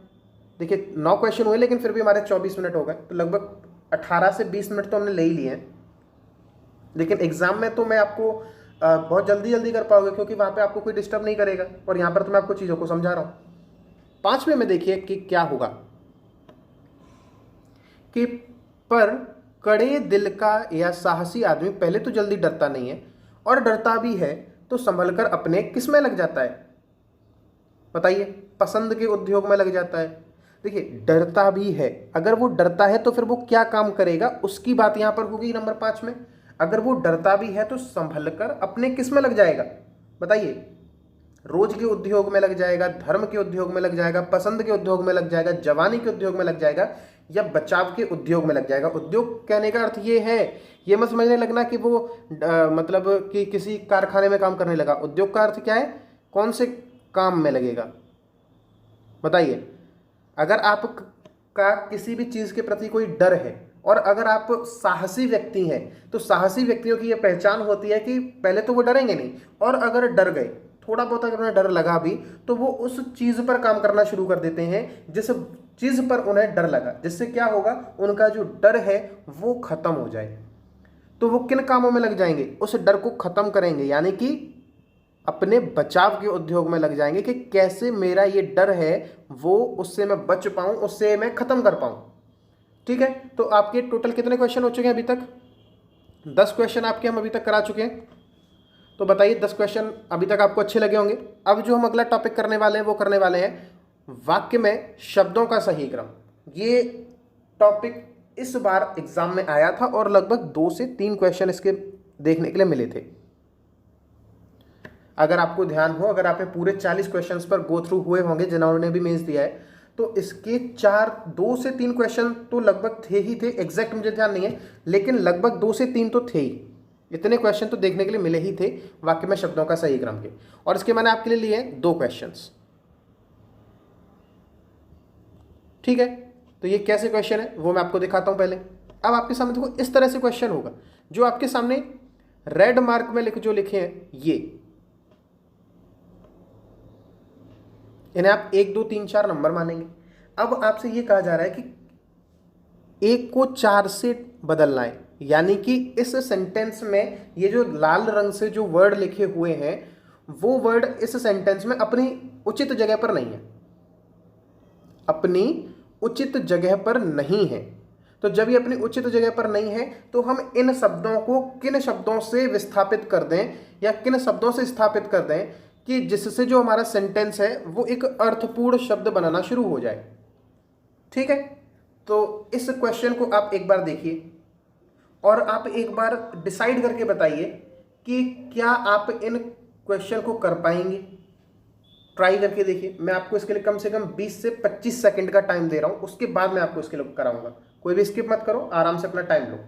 देखिए 9 क्वेश्चन हुए, लेकिन फिर भी हमारे 24 मिनट हो गए, तो लगभग 18 से 20 मिनट तो हमने ले ही लिए हैं। लेकिन एग्जाम में तो मैं आपको बहुत जल्दी कर पाओगे, क्योंकि वहाँ पे आपको कोई डिस्टर्ब नहीं करेगा, और यहाँ पर तो मैं आपको चीज़ों को समझा रहा हूँ। 5वें में देखिए कि क्या होगा कि पर कड़े दिल का या साहसी आदमी पहले तो जल्दी डरता नहीं है, और डरता भी है तो संभल कर अपने किस में लग जाता है? बताइए, पसंद के उद्योग में लग जाता है। देखिए, डरता भी है, अगर वो डरता है तो फिर वो क्या काम करेगा उसकी बात यहाँ पर होगी नंबर 5 में। अगर वो डरता भी है तो संभल कर अपने किस में लग जाएगा, बताइए, रोज के उद्योग में लग जाएगा, धर्म के उद्योग में लग जाएगा, पसंद के उद्योग में लग जाएगा, जवानी के उद्योग में लग जाएगा, या बचाव के उद्योग में लग जाएगा। उद्योग कहने का अर्थ ये है, ये मत समझने लगना कि वो मतलब कि किसी कारखाने में काम करने लगा। उद्योग का अर्थ क्या है, कौन से काम में लगेगा, बताइए। अगर आप का किसी भी चीज़ के प्रति कोई डर है और अगर आप साहसी व्यक्ति हैं तो साहसी व्यक्तियों की यह पहचान होती है कि पहले तो वो डरेंगे नहीं, और अगर डर गए, थोड़ा बहुत अगर उन्हें डर लगा भी, तो वो उस चीज़ पर काम करना शुरू कर देते हैं जिस चीज़ पर उन्हें डर लगा, जिससे क्या होगा, उनका जो डर है वो खत्म हो जाए। तो वो किन कामों में लग जाएंगे, उस डर को खत्म करेंगे, यानी कि अपने बचाव के उद्योग में लग जाएंगे कि कैसे मेरा ये डर है वो उससे मैं बच पाऊं, उससे मैं खत्म कर पाऊं। ठीक है, तो आपके टोटल कितने क्वेश्चन हो चुके हैं अभी तक? 10 क्वेश्चन आपके हम अभी तक करा चुके हैं। तो बताइए 10 क्वेश्चन अभी तक आपको अच्छे लगे होंगे। अब जो हम अगला टॉपिक करने वाले हैं वो करने वाले हैं वाक्य में शब्दों का सही क्रम। ये टॉपिक इस बार एग्जाम में आया था और लगभग 2 से 3 क्वेश्चन इसके देखने के लिए मिले थे। अगर आपको ध्यान हो, अगर आपने पूरे 40 क्वेश्चंस पर गो थ्रू हुए होंगे जिन्होंने भी मेंस दिया है, तो इसके 2 से 3 क्वेश्चन तो लगभग थे ही थे, एग्जैक्ट मुझे ध्यान नहीं है, लेकिन लगभग 2 से 3 तो थे ही। इतने क्वेश्चन तो देखने के लिए मिले ही थे वाक्य में शब्दों का सही क्रम के। और इसके मैंने आपके लिए लिए 2 क्वेश्चंस। ठीक है, तो ये कैसे क्वेश्चन है वो मैं आपको दिखाता हूं पहले। अब आपके सामने देखो, इस तरह से क्वेश्चन होगा, जो आपके सामने रेड मार्क में जो लिखे हैं इन्हें आप 1 2 3 4 नंबर मानेंगे। अब आपसे ये कहा जा रहा है कि 1 को 4 से बदलना है, यानी कि इस सेंटेंस में ये जो लाल रंग से जो वर्ड लिखे हुए हैं वो वर्ड इस सेंटेंस में अपनी उचित जगह पर नहीं है, अपनी उचित जगह पर नहीं है। तो जब ये अपनी उचित जगह पर नहीं है तो हम इन शब्दों को किन शब्दों से विस्थापित कर दें या किन शब्दों से स्थापित कर दें कि जिससे जो हमारा सेंटेंस है वो एक अर्थपूर्ण शब्द बनाना शुरू हो जाए। ठीक है, तो इस क्वेश्चन को आप एक बार देखिए और आप एक बार डिसाइड करके बताइए कि क्या आप इन क्वेश्चन को कर पाएंगे। ट्राई करके देखिए, मैं आपको इसके लिए कम से कम 20 से 25 सेकंड का टाइम दे रहा हूं, उसके बाद मैं आपको इसके लिए कराऊंगा। कोई भी स्किप मत करो, आराम से अपना टाइम लो।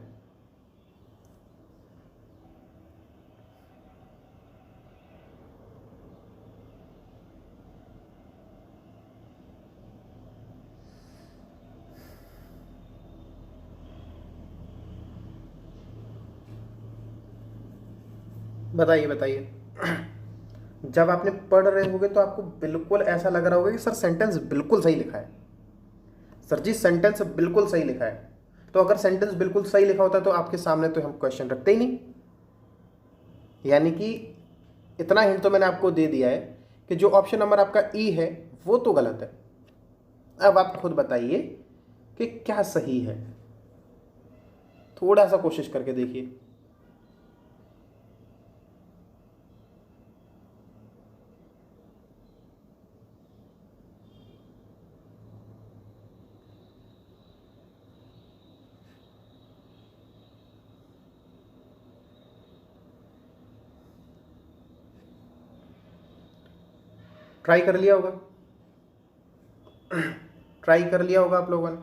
बताइए बताइए। जब आपने पढ़ रहे होगे तो आपको बिल्कुल ऐसा लग रहा होगा कि सर सेंटेंस बिल्कुल सही लिखा है, सर जी सेंटेंस बिल्कुल सही लिखा है। तो अगर सेंटेंस बिल्कुल सही लिखा होता तो आपके सामने तो हम क्वेश्चन रखते ही नहीं। यानी कि इतना हिंट तो मैंने आपको दे दिया है कि जो ऑप्शन नंबर आपका ई है वो तो गलत है। अब आप खुद बताइए कि क्या सही है, थोड़ा सा कोशिश करके देखिए। ट्राई कर लिया होगा, ट्राई कर लिया होगा आप लोगों ने।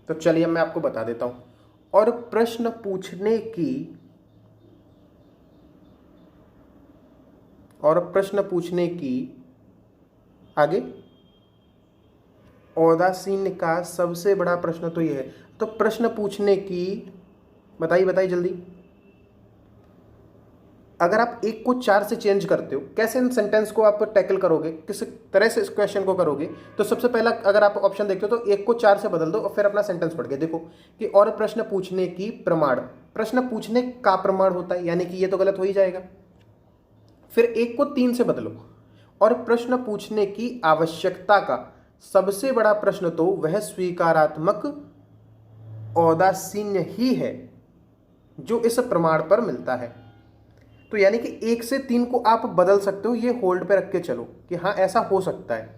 तो चलिए मैं आपको बता देता हूं। और प्रश्न पूछने की आगे औदासीन्य का सबसे बड़ा प्रश्न तो यह है। तो प्रश्न पूछने की, बताइए बताइए जल्दी। अगर आप 1 को 4 से चेंज करते हो, कैसे इन सेंटेंस को आप टैकल करोगे, किस तरह से इस क्वेश्चन को करोगे? तो सबसे पहला अगर आप ऑप्शन देखते हो तो 1 को 4 से बदल दो और फिर अपना सेंटेंस पढ़ के देखो कि और प्रश्न पूछने की प्रमाण, प्रश्न पूछने का प्रमाण होता है, यानी कि ये तो गलत हो ही जाएगा। फिर 1 को 3 से बदलो और प्रश्न पूछने की आवश्यकता का सबसे बड़ा प्रश्न तो वह स्वीकारात्मक औदासीन्य ही है जो इस प्रमाण पर मिलता है। तो यानी कि 1 से 3 को आप बदल सकते हो, ये होल्ड पे रख के चलो कि हाँ ऐसा हो सकता है।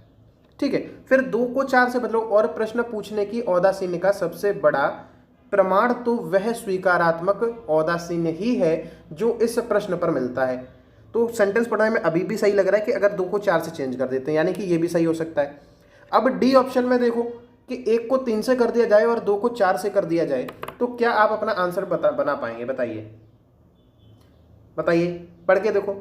ठीक है, फिर 2 को 4 से बदलो, और प्रश्न पूछने की औदासीन्य का सबसे बड़ा प्रमाण तो वह स्वीकारात्मक औदासीन्य ही है जो इस प्रश्न पर मिलता है। तो सेंटेंस पढ़ने में अभी भी सही लग रहा है कि अगर 2 को 4 से चेंज कर देते हैं, यानी कि ये भी सही हो सकता है। अब डी ऑप्शन में देखो कि 1 को 3 से कर दिया जाए और 2 को 4 से कर दिया जाए, तो क्या आप अपना आंसर बना पाएंगे? बताइए बताइए, पढ़ के देखो।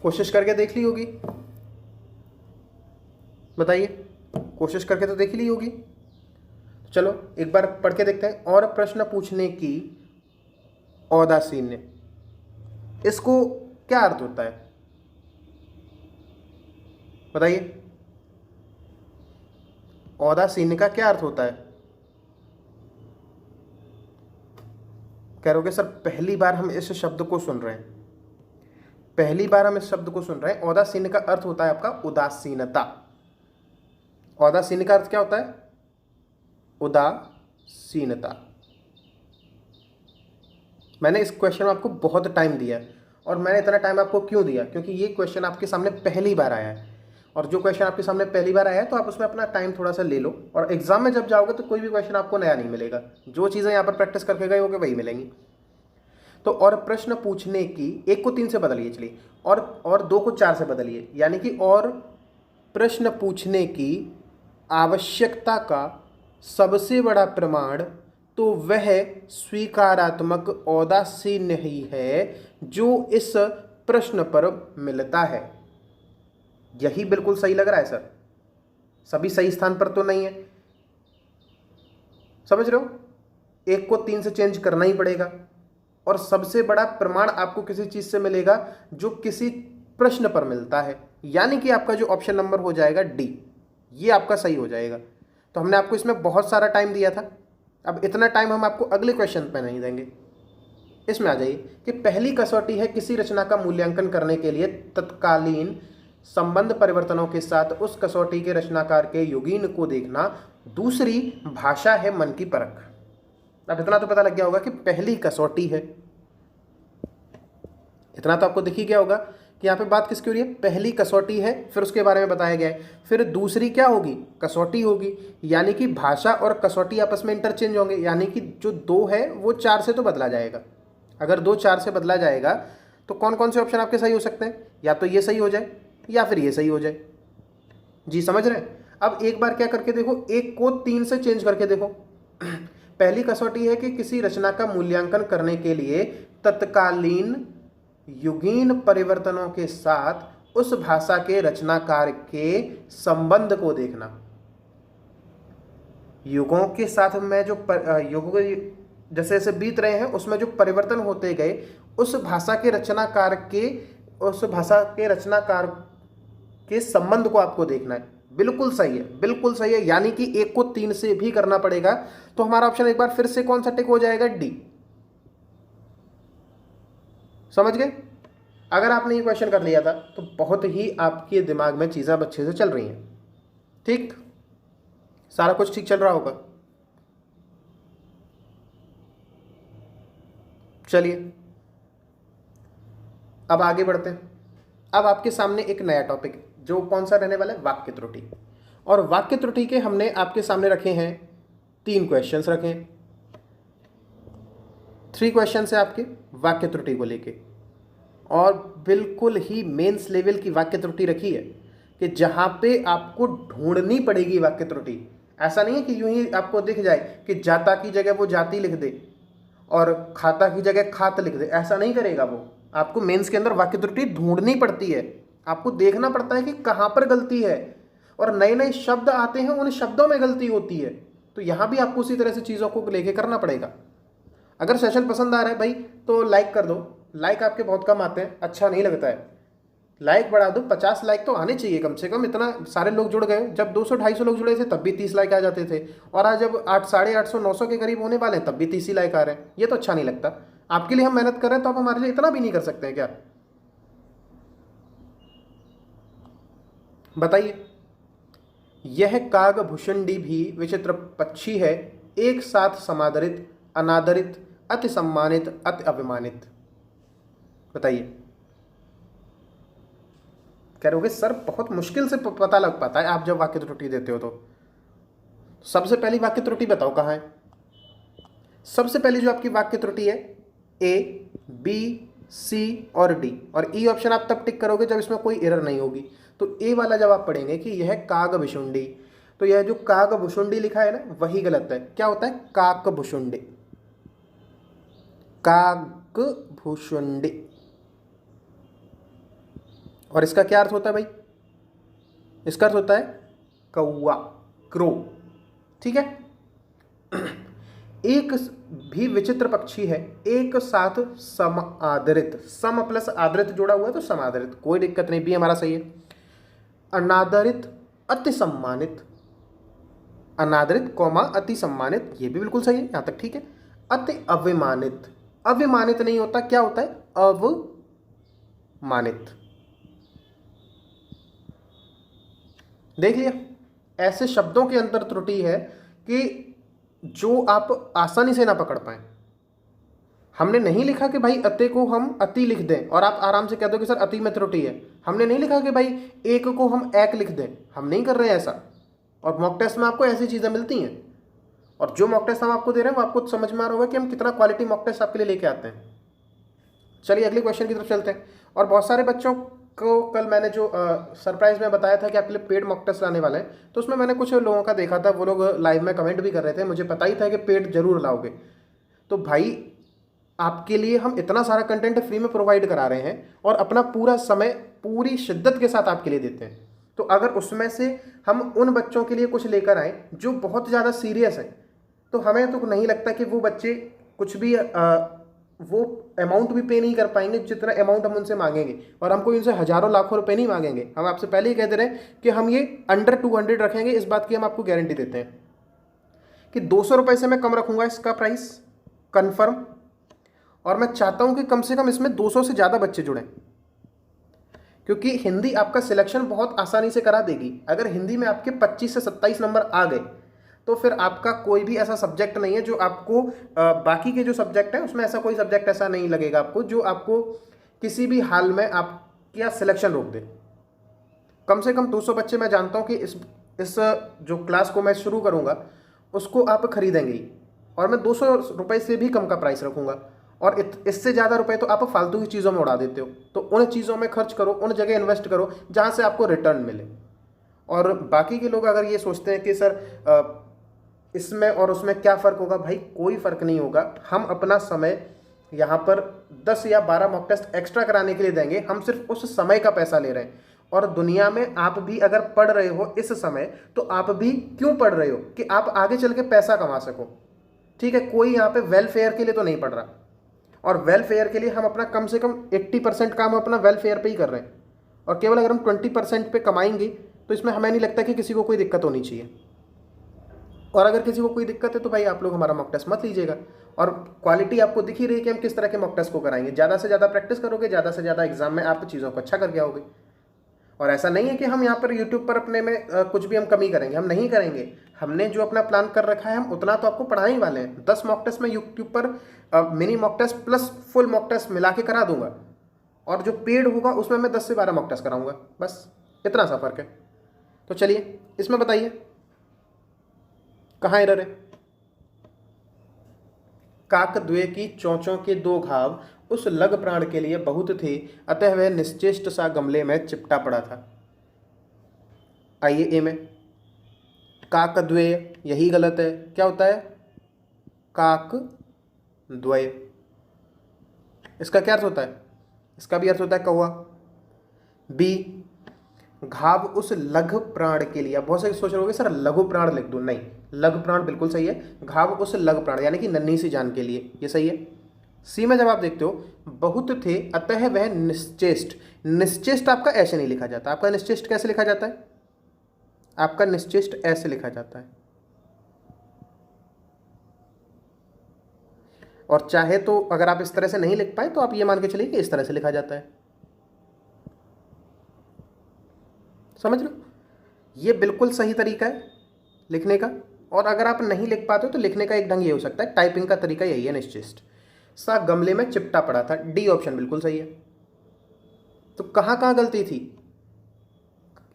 कोशिश करके देख ली होगी, बताइए, कोशिश करके तो देख ली होगी। चलो एक बार पढ़ के देखते हैं। और प्रश्न पूछने की औदासीन्य, इसको क्या अर्थ होता है? बताइए, औदासीन्य का क्या अर्थ होता है? कह रहे हो सर पहली बार हम इस शब्द को सुन रहे हैं, पहली बार हम इस शब्द को सुन रहे हैं। औदासीन्य का अर्थ होता है आपका उदासीनता। औदासीन्य का अर्थ क्या होता है? उदासीनता। मैंने इस क्वेश्चन में आपको बहुत टाइम दिया है, और मैंने इतना टाइम आपको क्यों दिया? क्योंकि ये क्वेश्चन आपके सामने पहली बार आया है, और जो क्वेश्चन आपके सामने पहली बार आया है तो आप उसमें अपना टाइम थोड़ा सा ले लो, और एग्जाम में जब जाओगे तो कोई भी क्वेश्चन आपको नया नहीं मिलेगा, जो चीज़ें यहाँ पर प्रैक्टिस करके गए होगे वही मिलेंगी। तो और प्रश्न पूछने की, 1 को 3 से बदलिए, चलिए, और 2 को 4 से बदलिए, यानी कि और प्रश्न पूछने की आवश्यकता का सबसे बड़ा प्रमाण तो वह स्वीकारात्मक औदासीन्य ही है जो इस प्रश्न पर मिलता है। यही बिल्कुल सही लग रहा है सर, सभी सही स्थान पर तो नहीं है, समझ रहे हो? 1 को 3 से चेंज करना ही पड़ेगा, और सबसे बड़ा प्रमाण आपको किसी चीज से मिलेगा जो किसी प्रश्न पर मिलता है, यानी कि आपका जो ऑप्शन नंबर हो जाएगा डी, ये आपका सही हो जाएगा। तो हमने आपको इसमें बहुत सारा टाइम दिया था, अब इतना टाइम हम आपको अगले क्वेश्चन पे नहीं देंगे। इसमें आ जाइए कि पहली कसौटी है किसी रचना का मूल्यांकन करने के लिए तत्कालीन संबंध परिवर्तनों के साथ उस कसौटी के रचनाकार के युगीन को देखना। दूसरी भाषा है मन की परख। अब इतना तो पता लग गया होगा कि पहली कसौटी है, इतना तो आपको दिख ही गया होगा कि यहाँ पे बात किसकी हो रही है? पहली कसौटी है, फिर उसके बारे में बताया गया है। फिर दूसरी क्या होगी? कसौटी होगी, यानी कि भाषा और कसौटी आपस में इंटरचेंज होंगे, यानी कि जो 2 है वो 4 से तो बदला जाएगा। अगर 2 4 से बदला जाएगा तो कौन कौन से ऑप्शन आपके सही हो सकते हैं? या तो ये सही हो जाए या फिर ये सही हो जाए। जी समझ रहे हैं? अब एक बार क्या करके देखो, 1 को 3 से चेंज करके देखो। पहली कसौटी है कि किसी रचना का मूल्यांकन करने के लिए तत्कालीन युगीन परिवर्तनों के साथ उस भाषा के रचनाकार के संबंध को देखना। युगों के साथ में जो युग जैसे जैसे बीत रहे हैं उसमें जो परिवर्तन होते गए, उस भाषा के रचनाकार के संबंध को आपको देखना है। बिल्कुल सही है, बिल्कुल सही है, यानी कि 1 को 3 से भी करना पड़ेगा। तो हमारा ऑप्शन एक बार फिर से कौन सा टिक हो जाएगा? डी। समझ गए? अगर आपने ये क्वेश्चन कर लिया था तो बहुत ही आपके दिमाग में चीज़ें अब अच्छे से चल रही हैं। ठीक, सारा कुछ ठीक चल रहा होगा। चलिए अब आगे बढ़ते हैं। अब आपके सामने एक नया टॉपिक जो कौन सा रहने वाला है? वाक्य त्रुटि। और वाक्य त्रुटि के हमने आपके सामने रखे हैं 3 क्वेश्चंस रखे हैं। 3 क्वेश्चंस है आपके वाक्य त्रुटि को लेके, और बिल्कुल ही मेंस लेवल की वाक्य त्रुटि रखी है कि जहां पे आपको ढूंढनी पड़ेगी वाक्य त्रुटि। ऐसा नहीं है कि यूं ही आपको दिख जाए कि जाता की जगह वो जाति लिख दे और खाता की जगह खात लिख दे, ऐसा नहीं करेगा वो। आपको मेंस के अंदर वाक्य त्रुटि ढूंढनी पड़ती है, आपको देखना पड़ता है कि कहाँ पर गलती है, और नए नए शब्द आते हैं, उन शब्दों में गलती होती है। तो यहाँ भी आपको उसी तरह से चीज़ों को लेके करना पड़ेगा। अगर सेशन पसंद आ रहा है भाई तो लाइक कर दो, लाइक आपके बहुत कम आते हैं, अच्छा नहीं लगता है। लाइक बढ़ा दो, 50 लाइक तो आने चाहिए कम से कम। इतना सारे लोग जुड़ गए, जब 200-250 लोग जुड़े थे तब भी 30 लाइक आ जाते थे, और आज जब 800-850-900 के करीब होने वाले हैं तब भी 30 ही लाइक आ रहे हैं। ये तो अच्छा नहीं लगता। आपके लिए हम मेहनत कर रहे हैं तो आप हमारे लिए इतना भी नहीं कर सकते हैं क्या? बताइए। यह कागभूषुंडी भी विचित्र पक्षी है, एक साथ समादरित, अनादरित, अति सम्मानित, अति अभिमानित। बताइए। कह रहे होगे सर बहुत मुश्किल से पता लग पाता है आप जब वाक्य त्रुटि देते हो तो। सबसे पहली वाक्य त्रुटि बताओ कहाँ है? सबसे पहली जो आपकी वाक्य त्रुटि है ए, बी, सी और डी, और ई ऑप्शन आप तब टिक करोगे जब इसमें कोई एरर नहीं होगी। तो ए वाला जब आप पढ़ेंगे कि यह कागभूषुंडी, तो यह जो कागभूषुंडी लिखा है ना वही गलत है। क्या होता है? काकभूषुंडी, काकभूषुंडी। और इसका क्या अर्थ होता है भाई? इसका अर्थ होता है कौवा, क्रो। ठीक है। एक भी विचित्र पक्षी है, एक साथ सम आदरित, सम प्लस आदरित जोड़ा हुआ है तो समादरित, कोई दिक्कत नहीं, बी हमारा सही है। अनादरित, अति सम्मानित, अनादरित कौमा अति सम्मानित, ये भी बिल्कुल सही है, यहां तक ठीक है। अति अविमानित, अविमानित नहीं होता, क्या होता है? अवमानित। देख लिया, ऐसे शब्दों के अंदर त्रुटि है कि जो आप आसानी से ना पकड़ पाए। हमने नहीं लिखा कि भाई अति को हम अति लिख दें और आप आराम से कह दो कि सर अति में त्रुटि है। हमने नहीं लिखा कि भाई एक को हम एक लिख दें, हम नहीं कर रहे हैं ऐसा। और मॉक टेस्ट में आपको ऐसी चीज़ें मिलती हैं, और जो मॉक टेस्ट हम आपको दे रहे हैं वो आपको समझ में आ रहा होगा कि हम कितना क्वालिटी मॉक टेस्ट आपके लिए लेके आते हैं। चलिए अगले क्वेश्चन की तरफ चलते हैं। और बहुत सारे बच्चों को कल मैंने जो सरप्राइज में बताया था कि आपके लिए पेड मॉक टेस्ट लाने वाले हैं, तो उसमें मैंने कुछ लोगों का देखा था, वो लोग लाइव में कमेंट भी कर रहे थे, मुझे पता ही था कि पेड जरूर लाओगे। तो भाई आपके लिए हम इतना सारा कंटेंट फ्री में प्रोवाइड करा रहे हैं और अपना पूरा समय पूरी शिद्दत के साथ आपके लिए देते हैं। तो अगर उसमें से हम उन बच्चों के लिए कुछ लेकर आए जो बहुत ज़्यादा सीरियस हैं, तो हमें तो नहीं लगता कि वो बच्चे कुछ भी वो अमाउंट भी पे नहीं कर पाएंगे जितना अमाउंट हम उनसे मांगेंगे। और हम कोई उनसे हज़ारों लाखों रुपए नहीं मांगेंगे, हम आपसे पहले ही कह दे रहे हैं कि हम ये अंडर 200 रखेंगे। इस बात की हम आपको गारंटी देते हैं कि 200 रुपये से मैं कम रखूँगा इसका प्राइस कन्फर्म। और मैं चाहता हूं कि कम से कम इसमें 200 से ज़्यादा बच्चे जुड़ें, क्योंकि हिंदी आपका सिलेक्शन बहुत आसानी से करा देगी। अगर हिंदी में आपके 25 से 27 नंबर आ गए तो फिर आपका कोई भी ऐसा सब्जेक्ट नहीं है जो आपको बाकी के जो सब्जेक्ट हैं उसमें ऐसा कोई सब्जेक्ट ऐसा नहीं लगेगा आपको जो आपको किसी भी हाल में आपका सिलेक्शन रोक दे। कम से कम 200 बच्चे मैं जानता हूँ कि इस जो क्लास को मैं शुरू करूँगा उसको आप खरीदेंगे ही, और मैं 200 रुपये से भी कम का प्राइस रखूँगा। और इससे ज़्यादा रुपए तो आप फालतू की चीज़ों में उड़ा देते हो। तो उन चीज़ों में खर्च करो, उन जगह इन्वेस्ट करो जहाँ से आपको रिटर्न मिले। और बाकी के लोग अगर ये सोचते हैं कि सर इसमें और उसमें क्या फ़र्क होगा, भाई कोई फ़र्क नहीं होगा। हम अपना समय यहाँ पर 10 या 12 मॉक टेस्ट एक्स्ट्रा कराने के लिए देंगे, हम सिर्फ उस समय का पैसा ले रहे हैं। और दुनिया में आप भी अगर पढ़ रहे हो इस समय, तो आप भी क्यों पढ़ रहे हो? कि आप आगे चल के पैसा कमा सको। ठीक है, कोई यहाँ पे वेलफेयर के लिए तो नहीं पढ़ रहा। और वेलफेयर के लिए हम अपना कम से कम 80% काम अपना वेलफेयर पे ही कर रहे हैं, और केवल अगर हम 20% पे कमाएंगे तो इसमें हमें नहीं लगता कि किसी को कोई दिक्कत होनी चाहिए। और अगर किसी को कोई दिक्कत है तो भाई आप लोग हमारा मॉक टेस्ट मत लीजिएगा। और क्वालिटी आपको दिख ही रही है कि हम किस तरह के मॉक टेस्ट को कराएंगे। ज़्यादा से ज़्यादा प्रैक्टिस करोगे, ज़्यादा से ज़्यादा एग्जाम में आप चीज़ों को अच्छा करके आओगे। और ऐसा नहीं है कि हम यहाँ पर यूट्यूब पर अपने में कुछ भी हम कमी करेंगे, हम नहीं करेंगे। हमने जो अपना प्लान कर रखा है हम उतना तो आपको पढ़ा ही वाले हैं। 10 मॉक टेस्ट में यूट्यूब पर mini mock test plus full mock test मिला के करा दूंगा, और जो पेड होगा उसमें मैं 10 से 12 मॉक टेस्ट कराऊंगा, बस इतना सा फर्क है। तो चलिए इसमें बताइए कहाँ एरर है। काकद्वय की चोंचों के 2 घाव उस लग प्राण के लिए बहुत थे, अतः वह निश्चेष्ट सा गमले में चिपटा पड़ा था। आइए ए में काकद्वय, यही गलत है। क्या होता है? काकद्वय। इसका क्या अर्थ होता है? इसका भी अर्थ होता है कौवा। बी घाव उस लघु प्राण के लिए। बहुत से सोच रहे होंगे सर लघु प्राण लिख दूं, नहीं, लघु प्राण बिल्कुल सही है। घाव उस लघु प्राण यानी कि नन्ही सी जान के लिए, ये सही है। सी में जब आप देखते हो बहुत थे अतः वह निश्चेष्ट, निश्चेष्ट आपका ऐसे नहीं लिखा जाता। आपका निश्चेष्ट कैसे लिखा जाता है? आपका निश्चेष्ट ऐसे लिखा जाता है। और चाहे तो अगर आप इस तरह से नहीं लिख पाए तो आप ये मान के चलिए कि इस तरह से लिखा जाता है। समझ लो, ये बिल्कुल सही तरीका है लिखने का। और अगर आप नहीं लिख पाते हो तो लिखने का एक ढंग ये हो सकता है, टाइपिंग का तरीका यही है निश्चेष्ट। सा गमले में चिपटा पड़ा था, डी ऑप्शन बिल्कुल सही है। तो कहाँ कहाँ गलती थी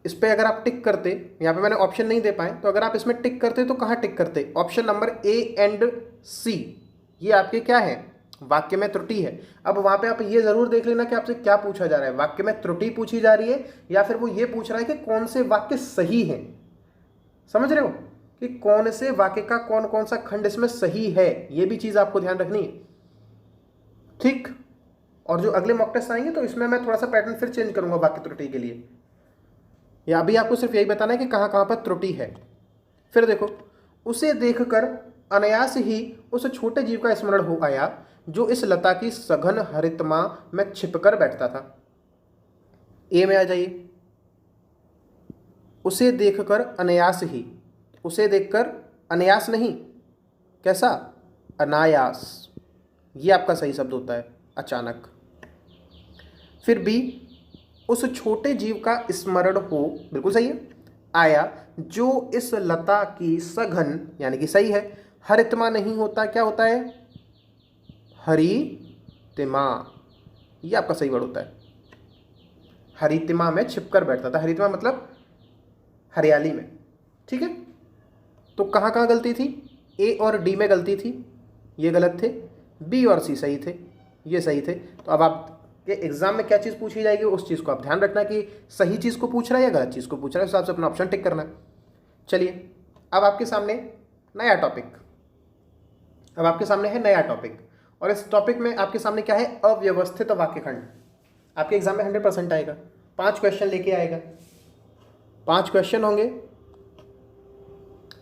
इस पे अगर आप टिक करते, यहाँ पे मैंने ऑप्शन नहीं दे पाए, तो अगर आप इसमें टिक करते तो कहाँ टिक करते? ऑप्शन नंबर ए एंड सी, ये आपके क्या है? वाक्य में त्रुटि है। अब वहाँ पे आप ये जरूर देख लेना कि आपसे क्या पूछा जा रहा है, वाक्य में त्रुटि पूछी जा रही है या फिर वो ये पूछ रहा है कि कौन से वाक्य सही हैं। समझ रहे हो कि कौन से वाक्य का कौन कौन सा खंड इसमें सही है, ये भी चीज आपको ध्यान रखनी है। ठीक, और जो अगले मॉक टेस्ट आएंगे तो इसमें मैं थोड़ा सा पैटर्न फिर चेंज करूंगा वाक्य त्रुटि के लिए, या अभी आपको सिर्फ यही बताना है कि कहाँ कहाँ पर त्रुटि है। फिर देखो, उसे देखकर अनायास ही उस छोटे जीव का स्मरण हो आया जो इस लता की सघन हरितमा में छिपकर बैठता था। ए में आ जाइए, उसे देखकर अनायास ही, उसे देखकर अनायास नहीं, कैसा? अनायास, ये आपका सही शब्द होता है, अचानक। फिर बी, उस छोटे जीव का स्मरण हो, बिल्कुल सही है, आया जो इस लता की सघन, यानी कि सही है, हरितमा नहीं होता, क्या होता है? हरितिमा, ये आपका सही वर्ड होता है। हरितिमा में छिपकर बैठता था, हरितिमा मतलब हरियाली में। ठीक है, तो कहाँ कहाँ गलती थी? ए और डी में गलती थी, ये गलत थे। बी और सी सही थे, ये सही थे। तो अब आपके एग्जाम में क्या चीज़ पूछी जाएगी उस चीज़ को आप ध्यान रखना कि सही चीज़ को पूछ रहा है या गलत चीज़ को पूछ रहा है, उस हिसाब से अपना ऑप्शन टिक करना है। चलिए, अब आपके सामने नया टॉपिक, अब आपके सामने है नया टॉपिक, और इस टॉपिक में आपके सामने क्या है? अव्यवस्थित वाक्यखंड। आपके एग्जाम में 100% आएगा, 5 क्वेश्चन लेके आएगा, 5 क्वेश्चन होंगे,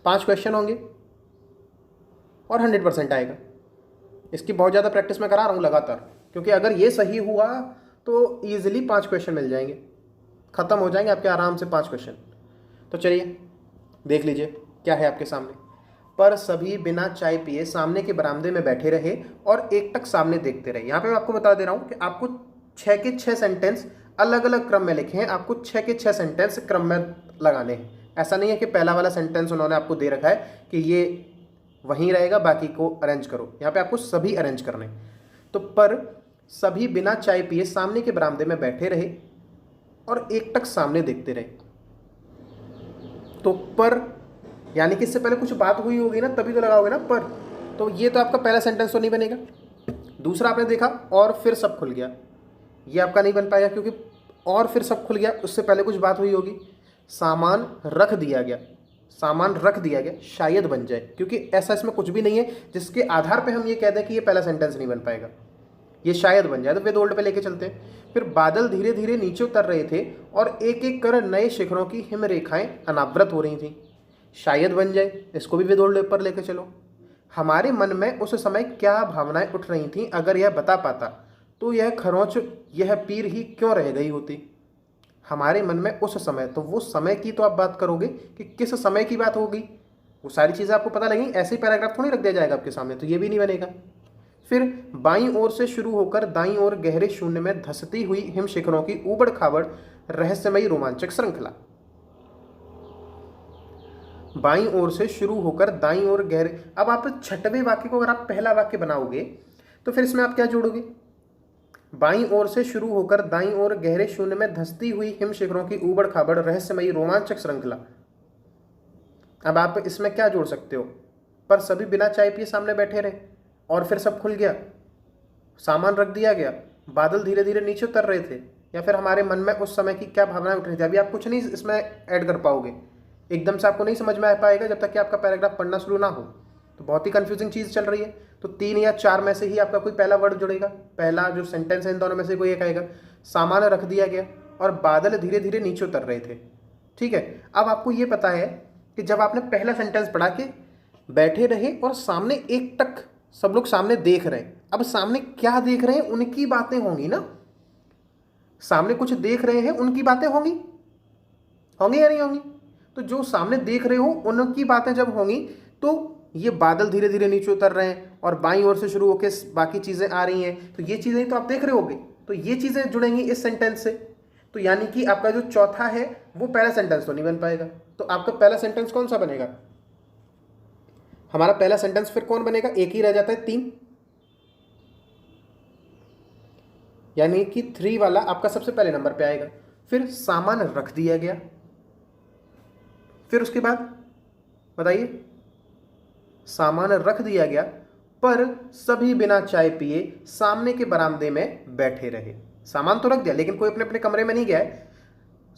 5 क्वेश्चन होंगे और 100% आएगा। इसकी बहुत ज़्यादा प्रैक्टिस मैं करा रहा हूँ लगातार, क्योंकि अगर ये सही हुआ तो ईजिली 5 क्वेश्चन मिल जाएंगे, ख़त्म हो जाएंगे आपके आराम से 5 क्वेश्चन। तो चलिए देख लीजिए क्या है आपके सामने। पर सभी बिना चाय पिए सामने के बरामदे में बैठे रहे और एकटक सामने देखते रहे। यहाँ पे मैं आपको बता दे रहा हूँ कि आपको 6 के 6 सेंटेंस अलग अलग क्रम में लिखे हैं, आपको 6 के 6 सेंटेंस क्रम में लगाने हैं। ऐसा नहीं है कि पहला वाला सेंटेंस उन्होंने आपको दे रखा है कि ये वहीं रहेगा, बाकी को अरेंज करो। यहाँ पे आपको सभी अरेंज करने। तो पर सभी बिना चाय पिए सामने के बरामदे में बैठे रहे और एकटक सामने देखते रहे। तो पर यानी कि इससे पहले कुछ बात हुई होगी ना, तभी तो लगाओगे ना पर। तो ये तो आपका पहला सेंटेंस तो नहीं बनेगा। दूसरा आपने देखा और फिर सब खुल गया, ये आपका नहीं बन पाएगा, क्योंकि और फिर सब खुल गया, उससे पहले कुछ बात हुई होगी। सामान रख दिया गया, सामान रख दिया गया शायद बन जाए, क्योंकि ऐसा इसमें कुछ भी नहीं है जिसके आधार पे हम ये कहते हैं कि ये पहला सेंटेंस नहीं बन पाएगा, ये शायद बन जाए। तो विद ओल्ड पे लेके चलते हैं। फिर बादल धीरे धीरे नीचे उतर रहे थे और एक एक कर नए शिखरों की हिम रेखाएं अनावृत हो रही थीं, शायद बन जाए, इसको भी विद ओल्ड पर लेके चलो। हमारे मन में उस समय क्या भावनाएं उठ रही थीं, अगर यह बता पाता तो यह खरोंच, यह पीर ही क्यों रह गई होती। हमारे मन में उस समय, तो वो समय की तो आप बात करोगे कि किस समय की बात होगी, वो सारी चीज़ें आपको पता लगेंगी। ऐसे ही पैराग्राफ थोड़ी रख दिया जाएगा आपके सामने, तो ये भी नहीं बनेगा। फिर बाईं ओर से शुरू होकर दाईं ओर गहरे शून्य में धंसती हुई हिम शिखरों की ऊबड़ खाबड़ रहस्यमयी रोमांचक श्रृंखला। बाईं ओर से शुरू होकर दाईं ओर गहरे, अब आप 6वें वाक्य को अगर आप पहला वाक्य बनाओगे तो फिर इसमें आप क्या जोड़ोगे? बाईं ओर से शुरू होकर दाईं ओर गहरे शून्य में धंसती हुई हिम शिखरों की ऊबड़ खाबड़ रहस्यमयी रोमांचक श्रृंखला। अब आप इसमें क्या जोड़ सकते हो? पर सभी बिना चाय पिए सामने बैठे रहे और फिर सब खुल गया, सामान रख दिया गया, बादल धीरे धीरे नीचे उतर रहे थे, या फिर हमारे मन में उस समय की क्या भावनाएं उठ रही थी। अभी आप कुछ नहीं इसमें ऐड कर पाओगे, एकदम से आपको नहीं समझ में आ पाएगा जब तक कि आपका पैराग्राफ पढ़ना शुरू ना हो। तो बहुत ही कंफ्यूजिंग चीज़ चल रही है। तो 3 या 4 में से ही आपका कोई पहला वर्ड जुड़ेगा, पहला जो सेंटेंस है इन दोनों में से कोई एक आएगा। सामान रख दिया गया और बादल धीरे धीरे नीचे उतर रहे थे। ठीक है, अब आपको ये पता है कि जब आपने पहला सेंटेंस पढ़ा के बैठे रहे और सामने एक टक सब लोग सामने देख रहे हैं, अब सामने क्या देख रहे हैं उनकी बातें होंगी ना, सामने कुछ देख रहे हैं उनकी बातें होंगी, होंगी या नहीं होंगी? तो जो सामने देख रहे हो उनकी बातें जब होंगी तो ये बादल धीरे धीरे नीचे उतर रहे हैं और बाईं ओर से शुरू होकर बाकी चीजें आ रही हैं, तो ये चीजें तो आप देख रहे होगे, तो ये चीजें जुड़ेंगी इस सेंटेंस से। तो यानी कि आपका जो चौथा है वो पहला सेंटेंस तो नहीं बन पाएगा। तो आपका पहला सेंटेंस कौन सा बनेगा? हमारा पहला सेंटेंस फिर कौन बनेगा? एक ही रह जाता है, 3, यानी कि 3 वाला आपका सबसे पहले नंबर पे आएगा। फिर सामान रख दिया गया, फिर उसके बाद बताइए, सामान रख दिया गया पर सभी बिना चाय पिए सामने के बरामदे में बैठे रहे। सामान तो रख दिया लेकिन कोई अपने अपने कमरे में नहीं गया है,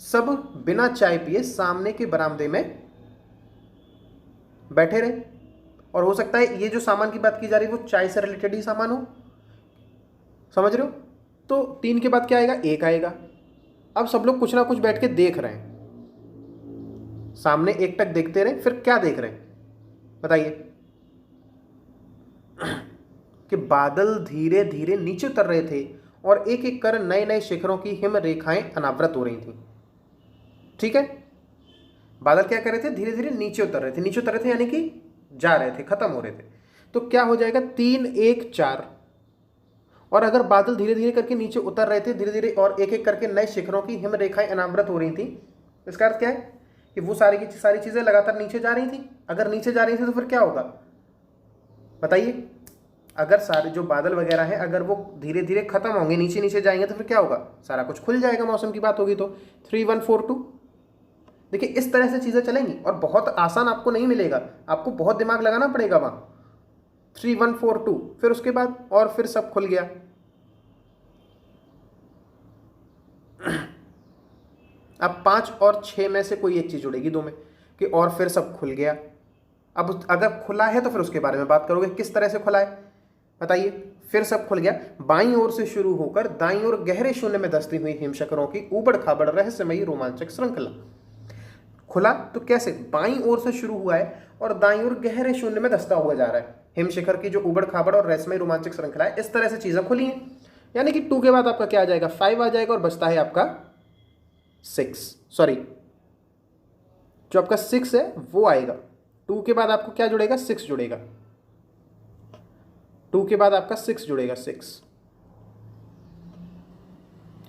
सब बिना चाय पिए सामने के बरामदे में बैठे रहे। और हो सकता है ये जो सामान की बात की जा रही है वो चाय से रिलेटेड ही सामान हो, समझ रहे हो? तो 3 के बाद क्या आएगा? 1 आएगा। अब सब लोग कुछ ना कुछ बैठ के देख रहे हैं, सामने एकटक देखते रहे, फिर क्या देख रहे हैं बताइए? कि बादल धीरे धीरे नीचे उतर रहे थे और एक एक कर नए नए शिखरों की हिम रेखाएं अनावृत हो रही थी। ठीक है, बादल क्या कर रहे थे? धीरे धीरे नीचे उतर रहे थे, नीचे उतर रहे थे यानी कि जा रहे थे, खत्म हो रहे थे। तो क्या हो जाएगा? 3 1 4। और अगर बादल धीरे धीरे करके नीचे उतर रहे थे धीरे धीरे और एक एक करके नए शिखरों की हिम रेखाएं अनावृत हो रही थी, इसका अर्थ क्या है? कि वो सारी की सारी चीजें लगातार नीचे जा रही थी। अगर नीचे जा रही थी तो फिर क्या होगा बताइए? अगर सारे जो बादल वगैरह हैं अगर वो धीरे धीरे खत्म होंगे, नीचे नीचे जाएंगे, तो फिर क्या होगा? सारा कुछ खुल जाएगा, मौसम की बात होगी तो। 3 1 4 2। देखिए इस तरह से चीजें चलेंगी और बहुत आसान आपको नहीं मिलेगा, आपको बहुत दिमाग लगाना पड़ेगा वहां। 3 1 4 2, फिर उसके बाद और फिर सब खुल गया। अब 5 और 6 में से कोई एक चीज जुड़ेगी, 2 में, कि और फिर सब खुल गया। अब अगर खुला है तो फिर उसके बारे में बात करोगे, किस तरह से खुला है बताइए? फिर सब खुल गया, बाईं ओर से शुरू होकर दाईं ओर गहरे शून्य में धंसती हुई हिमशिखरों की ऊबड़ खाबड़ रहस्यमयी रोमांचक श्रृंखला। खुला तो कैसे? बाईं ओर से शुरू हुआ है और दाईं ओर गहरे शून्य में धंसता हुआ जा रहा है। हिमशिखर की जो ऊबड़ खाबड़ और रहस्यमयी रोमांचक श्रृंखला है, इस तरह से चीजें खुली हैं। यानी कि 2 के बाद आपका क्या आ जाएगा? 5 आ जाएगा और बचता है आपका 6, सॉरी जो आपका 6 है वो आएगा। 2 के बाद आपको क्या जुड़ेगा? 6 जुड़ेगा। 2 के बाद आपका 6 जुड़ेगा, 6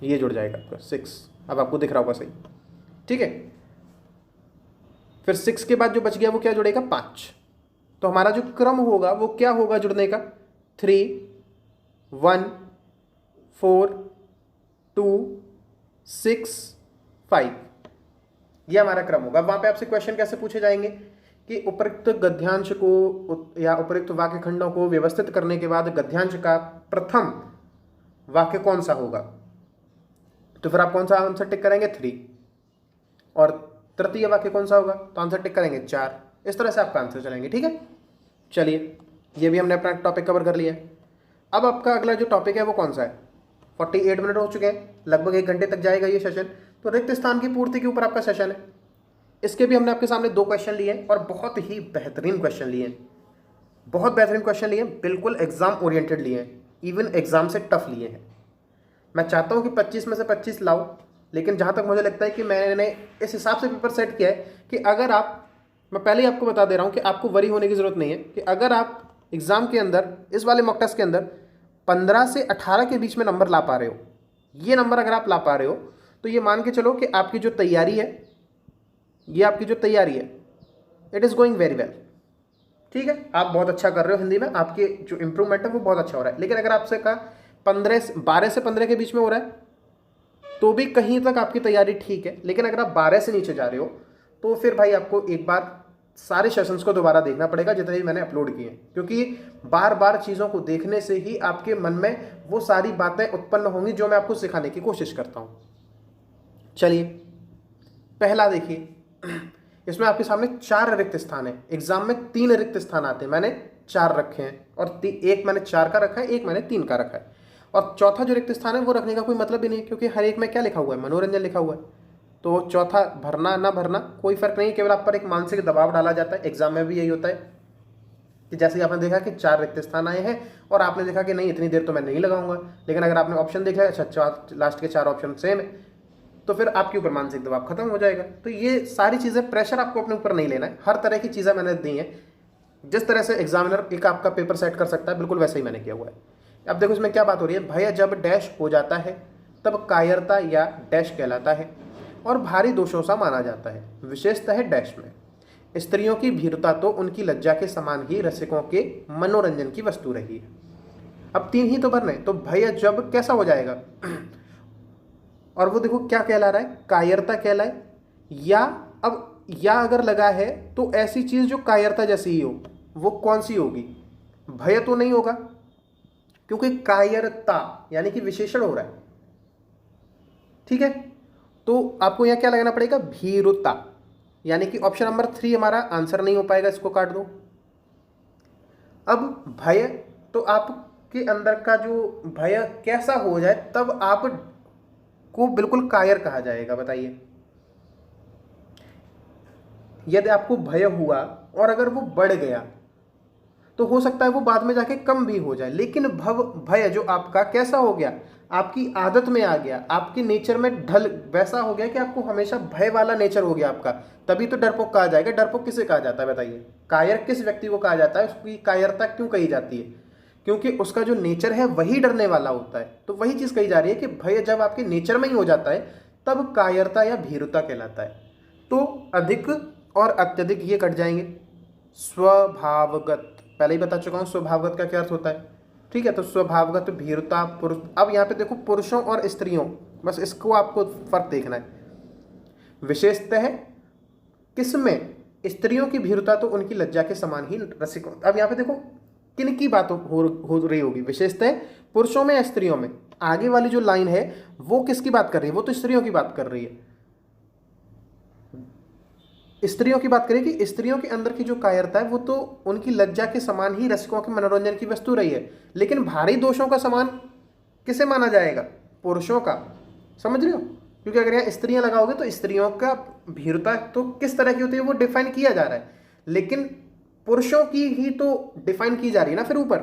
ये जुड़ जाएगा आपका 6। अब आपको दिख रहा होगा सही, ठीक है? फिर 6 के बाद जो बच गया वो क्या जुड़ेगा? 5। तो हमारा जो क्रम होगा वो क्या होगा जुड़ने का? 3 1 4 2 6 5, ये हमारा क्रम होगा। वहां पे आपसे क्वेश्चन कैसे पूछे जाएंगे कि उपरोक्त गद्यांश को या उपरोक्त वाक्य खंडों को व्यवस्थित करने के बाद गद्यांश का प्रथम वाक्य कौन सा होगा? तो फिर आप कौन सा आंसर टिक करेंगे? 3। और तृतीय वाक्य कौन सा होगा? तो आंसर टिक करेंगे 4। इस तरह से आपका आंसर चलेंगे, ठीक है? चलिए ये भी हमने अपना टॉपिक कवर कर लिया है। अब आपका अगला जो टॉपिक है वो कौन सा है? 48 मिनट हो चुके हैं, लगभग 1 घंटे तक जाएगा ये सेशन। तो रिक्त स्थान की पूर्ति के ऊपर आपका सेशन है। इसके भी हमने आपके सामने 2 क्वेश्चन लिए हैं और बहुत ही बेहतरीन क्वेश्चन लिए हैं, बहुत बेहतरीन क्वेश्चन लिए हैं, बिल्कुल एग्जाम ओरिएंटेड लिए हैं, इवन एग्जाम से टफ लिए हैं। मैं चाहता हूं कि 25 में से 25 लाओ, लेकिन जहां तक मुझे लगता है कि मैंने इस हिसाब से पेपर सेट किया है कि अगर आप, मैं पहले ही आपको बता दे रहा हूं कि आपको वरी होने की जरूरत नहीं है कि अगर आप एग्जाम के अंदर इस वाले मॉक टेस्ट के अंदर 15 से 18 के बीच में नंबर ला पा रहे हो, ये नंबर अगर आप ला पा रहे हो तो ये मान के चलो कि आपकी जो तैयारी है, ये आपकी जो तैयारी है, it is going very well, ठीक है? आप बहुत अच्छा कर रहे हो हिंदी में, आपके जो इंप्रूवमेंट है वो बहुत अच्छा हो रहा है। लेकिन अगर आपसे कहा 12 से 15 के बीच में हो रहा है तो भी कहीं तक आपकी तैयारी ठीक है, लेकिन अगर आप 12 से नीचे जा रहे हो तो फिर भाई आपको एक बार सारे सेशंस को दोबारा देखना पड़ेगा जितने भी मैंने अपलोड किए हैं, क्योंकि बार बार चीज़ों को देखने से ही आपके मन में वो सारी बातें उत्पन्न होंगी जो मैं आपको सिखाने की कोशिश करता हूँ। चलिए पहला देखिए, इसमें आपके सामने 4 रिक्त स्थान है। एग्जाम में 3 रिक्त स्थान आते हैं, मैंने 4 रखे हैं और एक मैंने 4 का रखा है, एक मैंने 3 का रखा है। और चौथा जो रिक्त स्थान है वो रखने का कोई मतलब ही नहीं है, क्योंकि हर एक में क्या लिखा हुआ है? मनोरंजन लिखा हुआ है। तो चौथा भरना ना भरना कोई फर्क नहीं है, केवल आप पर एक मानसिक दबाव डाला जाता है। एग्जाम में भी यही होता है कि जैसे आपने देखा कि 4 रिक्त स्थान आए हैं और आपने देखा कि नहीं इतनी देर तो मैं नहीं लगाऊंगा, लेकिन अगर आपने ऑप्शन देखा अच्छा लास्ट के 4 ऑप्शन सेम है, तो फिर आपके ऊपर मानसिक दबाव खत्म हो जाएगा। तो ये सारी चीज़ें, प्रेशर आपको अपने ऊपर नहीं लेना है। हर तरह की चीज़ें मैंने दी हैं, जिस तरह से एग्जामिनर एक आपका पेपर सेट कर सकता है, बिल्कुल वैसे ही मैंने किया हुआ है। अब देखो इसमें क्या बात हो रही है, भय जब डैश हो जाता है तब कायरता या डैश कहलाता है और भारी दोषों सा माना जाता है। विशेषतः डैश में स्त्रियों की भीरुता तो उनकी लज्जा के समान ही रसिकों के मनोरंजन की वस्तु रही है। अब 3 ही तो भरने, तो भय जब कैसा हो जाएगा और वो देखो क्या कहला रहा है, कायरता कहलाए, या अब या अगर लगा है तो ऐसी चीज जो कायरता जैसी ही हो, वो कौन सी होगी, भय तो नहीं होगा, क्योंकि कायरता यानी कि विशेषण हो रहा है। ठीक है, तो आपको यहां क्या लगाना पड़ेगा, भीरुता, यानी कि ऑप्शन नंबर 3 हमारा आंसर नहीं हो पाएगा, इसको काट दो। अब भय, तो आपके अंदर का जो भय कैसा हो जाए तब आप को बिल्कुल कायर कहा जाएगा, बताइए। यदि आपको भय हुआ और अगर वो बढ़ गया तो हो सकता है वो बाद में जाके कम भी हो जाए, लेकिन भय जो आपका कैसा हो गया, आपकी आदत में आ गया, आपके नेचर में ढल वैसा हो गया कि आपको हमेशा भय वाला नेचर हो गया आपका, तभी तो डरपोक कहा जाएगा। डरपोक किसे कहा जाता है बताइए, कायर किस व्यक्ति को कहा जाता है, उसकी कायरता क्यों कही जाती है, क्योंकि उसका जो नेचर है वही डरने वाला होता है। तो वही चीज कही जा रही है कि भय जब आपके नेचर में ही हो जाता है तब कायरता या भीरुता कहलाता है। तो अधिक और अत्यधिक ये कट जाएंगे। स्वभावगत पहले ही बता चुका हूं स्वभावगत का क्या अर्थ होता है, ठीक है। तो स्वभावगत भीरुता पुरुष, अब यहाँ पे देखो पुरुषों और स्त्रियों, बस इसको आपको फर्क देखना है। विशेषतः किसमें, स्त्रियों की भीरुता तो उनकी लज्जा के समान ही रसिकों। अब यहाँ पे देखो किन की बात हो रही होगी, विशेषतः पुरुषों में या स्त्रियों में। आगे वाली जो लाइन है वो किसकी बात कर रही है, वो तो स्त्रियों की बात कर रही है, स्त्रियों की बात करें कि स्त्रियों के अंदर की जो कायरता है वो तो उनकी लज्जा के समान ही रसिकों के मनोरंजन की वस्तु रही है, लेकिन भारी दोषों का समान किसे माना जाएगा, पुरुषों का। समझ रहे हो, क्योंकि अगर यहाँ स्त्रियां लगाओगे तो स्त्रियों का भीरुता तो किस तरह की होती है वो डिफाइन किया जा रहा है, लेकिन पुरुषों की ही तो डिफाइन की जा रही है ना फिर ऊपर।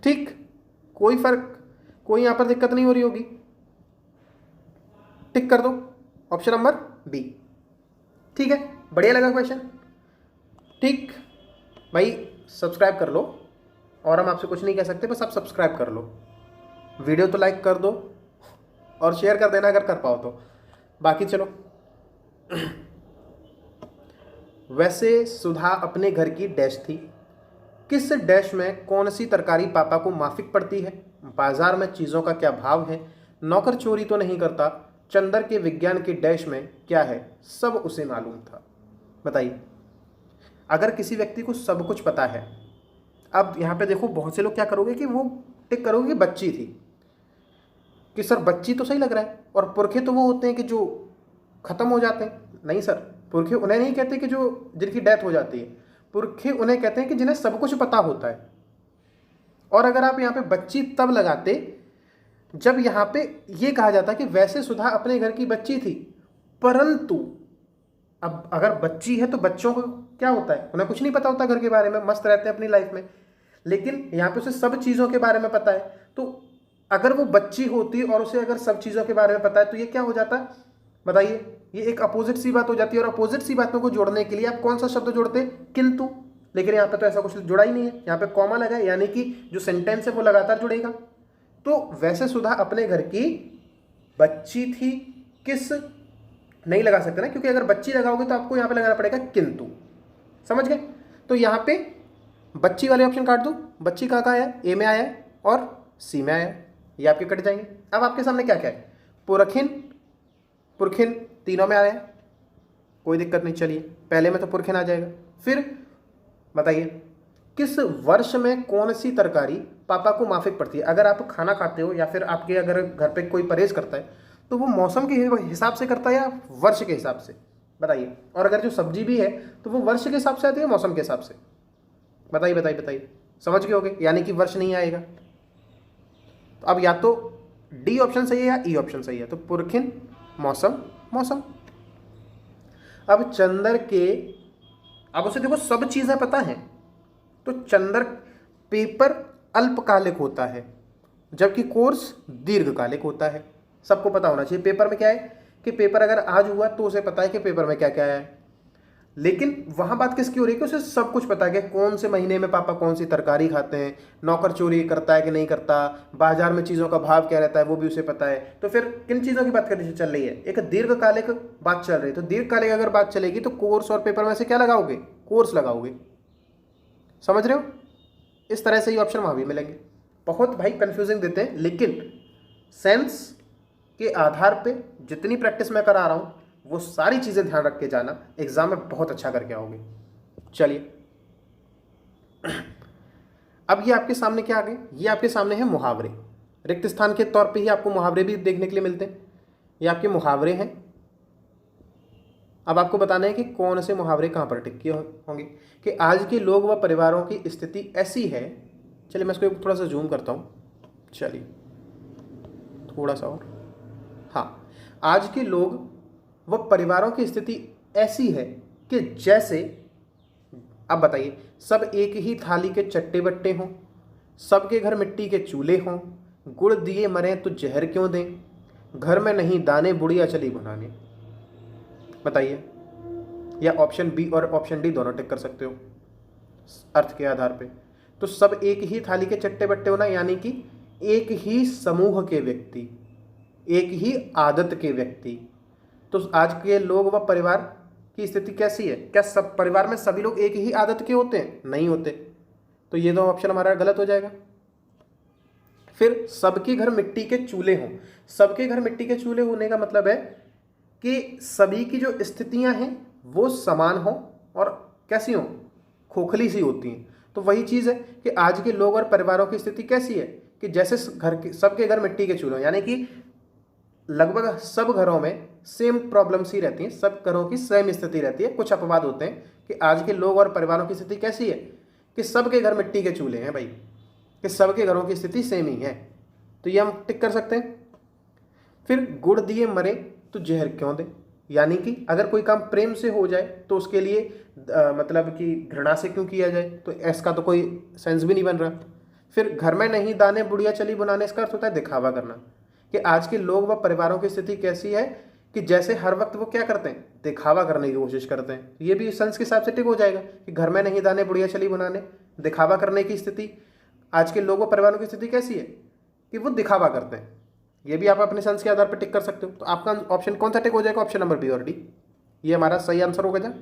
ठीक, कोई फर्क, कोई यहां पर दिक्कत नहीं हो रही होगी। टिक कर दो ऑप्शन नंबर बी। ठीक है, बढ़िया लगा क्वेश्चन। ठीक भाई, सब्सक्राइब कर लो, और हम आपसे कुछ नहीं कह सकते, बस आप सब्सक्राइब कर लो, वीडियो तो लाइक कर दो और शेयर कर देना अगर कर पाओ तो। बाकी चलो वैसे सुधा अपने घर की डैश थी, किस डैश में कौन सी तरकारी पापा को माफिक पड़ती है, बाजार में चीज़ों का क्या भाव है, नौकर चोरी तो नहीं करता, चंदर के विज्ञान के डैश में क्या है, सब उसे मालूम था। बताइए, अगर किसी व्यक्ति को सब कुछ पता है, अब यहाँ पे देखो बहुत से लोग क्या करोगे कि वो टिक करोगे कि बच्ची थी, कि सर बच्ची तो सही लग रहा है, और पुरखे तो वो होते हैं कि जो खत्म हो जाते हैं। नहीं सर, पुरखे उन्हें नहीं कहते कि जो जिनकी डेथ हो जाती है, पुरखे उन्हें कहते हैं कि जिन्हें सब कुछ पता होता है। और अगर आप यहाँ पे बच्ची तब लगाते जब यहाँ पे ये कहा जाता कि वैसे सुधा अपने घर की बच्ची थी, परंतु अब अगर बच्ची है तो बच्चों को क्या होता है, उन्हें कुछ नहीं पता होता घर के बारे में, मस्त रहते हैं अपनी लाइफ में, लेकिन यहाँ पे उसे सब चीज़ों के बारे में पता है। तो अगर वो बच्ची होती और उसे अगर सब चीज़ों के बारे में पता है तो ये क्या हो जाता है, बताइए, ये एक अपोजिट सी बात हो जाती है। और अपोजिट सी बातों को जोड़ने के लिए आप कौन सा शब्द जोड़ते, किंतु, लेकिन यहाँ पे तो ऐसा कुछ जुड़ा ही नहीं है, यहाँ पे कॉमा लगा है, यानी कि जो सेंटेंस है वो लगातार जुड़ेगा। तो वैसे सुधा अपने घर की बच्ची थी, किस नहीं लगा सकते ना, क्योंकि अगर बच्ची लगाओगे तो आपको यहाँ पे लगाना पड़ेगा किंतु। समझ गए, तो यहाँ पे बच्ची वाले ऑप्शन काट दो, बच्ची कहाँ कहाँ है, ए में आया है और सी में आया है, ये आपके कट जाएंगे। अब आपके सामने क्या क्या है, पुरखिन पुरखिन तीनों में आ रहे हैं, कोई दिक्कत नहीं, चलिए पहले में तो पुरखिन आ जाएगा। फिर बताइए, किस वर्ष में कौन सी तरकारी पापा को माफिक पड़ती है। अगर आप खाना खाते हो या फिर आपके अगर घर पे कोई परहेज करता है तो वो मौसम के हिसाब से करता है या वर्ष के हिसाब से, बताइए। और अगर जो सब्जी भी है तो वो वर्ष के हिसाब से आती है, मौसम के हिसाब से, बताइए बताइए बताइए। समझ गए होगे, यानी कि वर्ष नहीं आएगा। तो अब या तो डी ऑप्शन सही है या ई ऑप्शन सही है, तो पुरखिन मौसम मौसम। अब चंदर के, अब उसे देखो सब चीज़ें पता है, तो चंद्र पेपर अल्पकालिक होता है जबकि कोर्स दीर्घकालिक होता है। सबको पता होना चाहिए पेपर में क्या है कि पेपर अगर आज हुआ तो उसे पता है कि पेपर में क्या क्या है, लेकिन वहां बात किसकी हो रही है कि उसे सब कुछ पता है कि कौन से महीने में पापा कौन सी तरकारी खाते हैं, नौकर चोरी करता है कि नहीं करता, बाजार में चीज़ों का भाव क्या रहता है वो भी उसे पता है। तो फिर किन चीज़ों की बात करनी चल रही है, एक दीर्घकालिक बात चल रही है। तो दीर्घकालिक अगर बात चलेगी तो कोर्स और पेपर में से क्या लगाओगे, कोर्स लगाओगे। समझ रहे हो? इस तरह से ही ऑप्शन वहां भी मिलेंगे। बहुत भाई कंफ्यूजिंग देते हैं, लेकिन सेंस के आधार पे जितनी प्रैक्टिस मैं करा रहा हूं वो सारी चीजें ध्यान रख के जाना, एग्जाम में बहुत अच्छा करके आओगे। चलिए अब ये आपके सामने क्या आ गए, ये आपके सामने है मुहावरे। रिक्त स्थान के तौर पे ही आपको मुहावरे भी देखने के लिए मिलते हैं। ये आपके मुहावरे हैं। अब आपको बताना है कि कौन से मुहावरे कहाँ पर टिक किए होंगे। कि आज के लोग व परिवारों की स्थिति ऐसी है। चलिए मैं इसको थोड़ा सा जूम करता हूँ, चलिए थोड़ा सा और। हाँ, आज के लोग व परिवारों की स्थिति ऐसी है कि जैसे, अब बताइए, सब एक ही थाली के चट्टे बट्टे हों, सबके घर मिट्टी के चूल्हे हों, गुड़ दिए मरें तो जहर क्यों दें, घर में नहीं दाने बुढ़िया चली बनाने। बताइए, या ऑप्शन बी और ऑप्शन डी दोनों टिक कर सकते हो अर्थ के आधार पे। तो सब एक ही थाली के चट्टे बट्टे होना यानी कि एक ही समूह के व्यक्ति, एक ही आदत के व्यक्ति। तो आज के लोग व परिवार की स्थिति कैसी है, क्या सब परिवार में सभी लोग एक ही आदत के होते हैं? नहीं होते। तो ये दो ऑप्शन हमारा गलत हो जाएगा। फिर सबके घर मिट्टी के चूल्हे हों, सबके घर मिट्टी के चूल्हे होने का मतलब है कि सभी की जो स्थितियां हैं वो समान हो और कैसी हो, खोखली सी होती हैं। तो वही चीज़ है कि आज के लोग और परिवारों की स्थिति कैसी है कि जैसे घर के सबके घर मिट्टी के चूल्हे, यानी कि लगभग सब घरों में सेम प्रॉब्लम्स ही रहती हैं, सब घरों की सेम स्थिति रहती है। कुछ अपवाद होते हैं कि आज के लोग और परिवारों की स्थिति कैसी है कि सबके घर मिट्टी के चूल्हे हैं भाई, कि सबके घरों की स्थिति सेम ही है। तो ये हम टिक कर सकते हैं। फिर गुड़ दिए मरे तो जहर क्यों दे, यानी कि अगर कोई काम प्रेम से हो जाए तो उसके लिए मतलब कि घृणा से क्यों किया जाए, तो इसका तो कोई सेंस भी नहीं बन रहा। फिर घर में नहीं दाने बुढ़िया चली बनाने, इसका अर्थ होता है दिखावा करना, कि आज के लोग व परिवारों की स्थिति कैसी है कि जैसे हर वक्त वो क्या करते हैं, दिखावा करने की कोशिश करते हैं। ये भी सेंस के हिसाब से टिक हो जाएगा कि घर में नहीं दाने बुढ़िया चली बनाने, दिखावा करने की स्थिति। आज के लोगों परिवारों की स्थिति कैसी है कि वो दिखावा करते हैं। ये भी आप अपने सेंस के आधार पर टिक कर सकते हो। तो आपका ऑप्शन कौन सा टिक हो जाएगा? ऑप्शन नंबर बी और डी, ये हमारा सही आंसर होगा।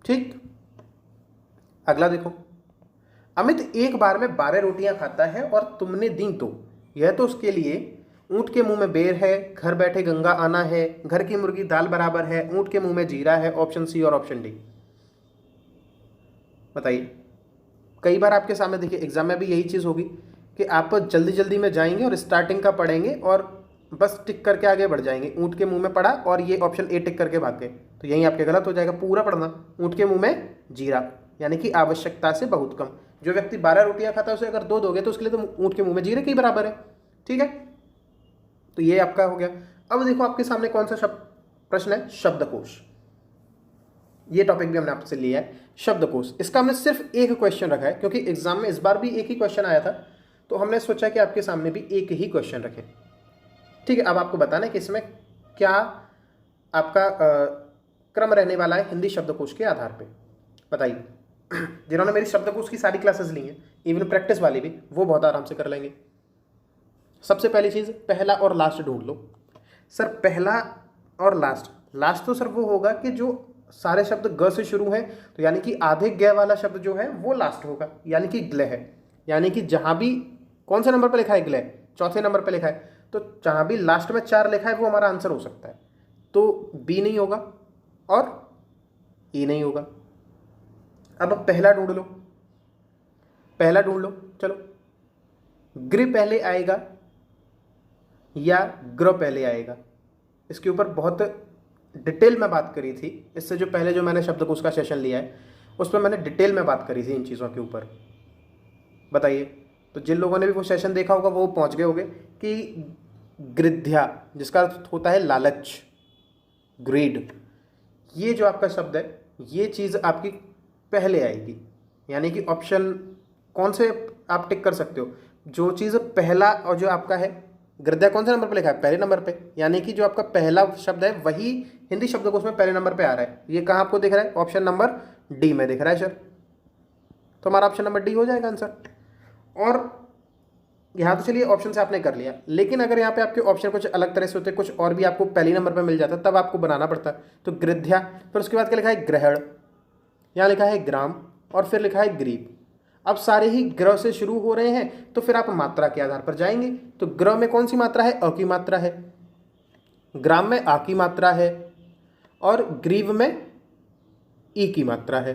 ठीक, अगला देखो। अमित एक बार में 12 रोटियां खाता है और तुमने दी तो, यह तो उसके लिए ऊंट के मुंह में बेर है, घर बैठे गंगा आना है, घर की मुर्गी दाल बराबर है, ऊंट के मुंह में जीरा है। ऑप्शन सी और ऑप्शन डी, बताइए। कई बार आपके सामने देखिए एग्जाम में भी यही चीज़ होगी कि आप जल्दी जल्दी में जाएंगे और स्टार्टिंग का पढ़ेंगे और बस टिक करके आगे बढ़ जाएंगे। ऊंट के मुंह में पड़ा और ये ऑप्शन ए टिक करके भाग गए, तो यहीं आपके गलत हो जाएगा। पूरा पढ़ना, ऊंट के मुंह में जीरा, यानी कि आवश्यकता से बहुत कम। जो व्यक्ति 12 रोटियां खाता है उसे अगर 2 दोगे तो उसके लिए तो ऊंट के मुंह में जीरे के बराबर है। ठीक है, तो ये आपका हो गया। अब देखो आपके सामने कौन सा प्रश्न है, शब्दकोश। ये टॉपिक भी हमने आपसे लिया है, शब्दकोश। इसका हमने सिर्फ एक क्वेश्चन रखा है क्योंकि एग्जाम में इस बार भी एक ही क्वेश्चन आया था, तो हमने सोचा कि आपके सामने भी एक ही क्वेश्चन रखें। ठीक है, अब आपको बताना है कि इसमें क्या आपका क्रम रहने वाला है हिंदी शब्दकोश के आधार पे। बताइए, जिन्होंने मेरी शब्दकोश की सारी क्लासेस ली हैं, इवन प्रैक्टिस वाली भी, वो बहुत आराम से कर लेंगे। सबसे पहली चीज़, पहला और लास्ट ढूंढ लो। सर पहला और लास्ट, लास्ट तो सर वो होगा कि जो सारे शब्द ग से शुरू हैं, तो यानी कि आधे ग वाला शब्द जो है वो लास्ट होगा, यानी कि ग्लय है। यानी कि जहाँ भी कौन से नंबर पर लिखा है ग्लय, चौथे नंबर पर लिखा है, तो जहाँ भी लास्ट में 4 लिखा है वो हमारा आंसर हो सकता है। तो बी नहीं होगा और ए नहीं होगा। अब पहला ढूंढ लो, पहला ढूंढ लो। चलो, गृह पहले आएगा या ग्रह पहले आएगा, इसके ऊपर बहुत डिटेल में बात करी थी। इससे जो पहले जो मैंने शब्दकोश का सेशन लिया है उसमें मैंने डिटेल में बात करी थी इन चीज़ों के ऊपर। बताइए, तो जिन लोगों ने भी वो सेशन देखा होगा वो पहुंच गए होंगे कि गृध्या, जिसका अर्थ होता है लालच, ग्रीड, ये जो आपका शब्द है ये चीज़ आपकी पहले आएगी। यानी कि ऑप्शन कौन से आप टिक कर सकते हो, जो चीज़ पहला और जो आपका है गृदय कौन से नंबर पे लिखा है, पहले नंबर पे, यानी कि जो आपका पहला शब्द है वही हिंदी शब्दकोश में पहले नंबर पे आ रहा है। ये कहाँ आपको दिख रहा है, ऑप्शन नंबर डी में दिख रहा है सर। तो हमारा ऑप्शन नंबर डी हो जाएगा आंसर। और यहाँ तो चलिए ऑप्शन से आपने कर लिया, लेकिन अगर यहाँ पे आपके ऑप्शन कुछ अलग तरह से होते, कुछ और भी आपको पहले नंबर पे मिल जाता, तब आपको बनाना पड़ता। तो गृध्या, फिर उसके बाद क्या लिखा है, ग्रहण, यहाँ लिखा है ग्राम, और फिर लिखा है ग्रीब। अब सारे ही ग्रह से शुरू हो रहे हैं, तो फिर आप मात्रा के आधार पर जाएंगे। तो ग्रह में कौन सी मात्रा है, अ की मात्रा है, ग्राम में आ की मात्रा है, और ग्रीव में ई की मात्रा है।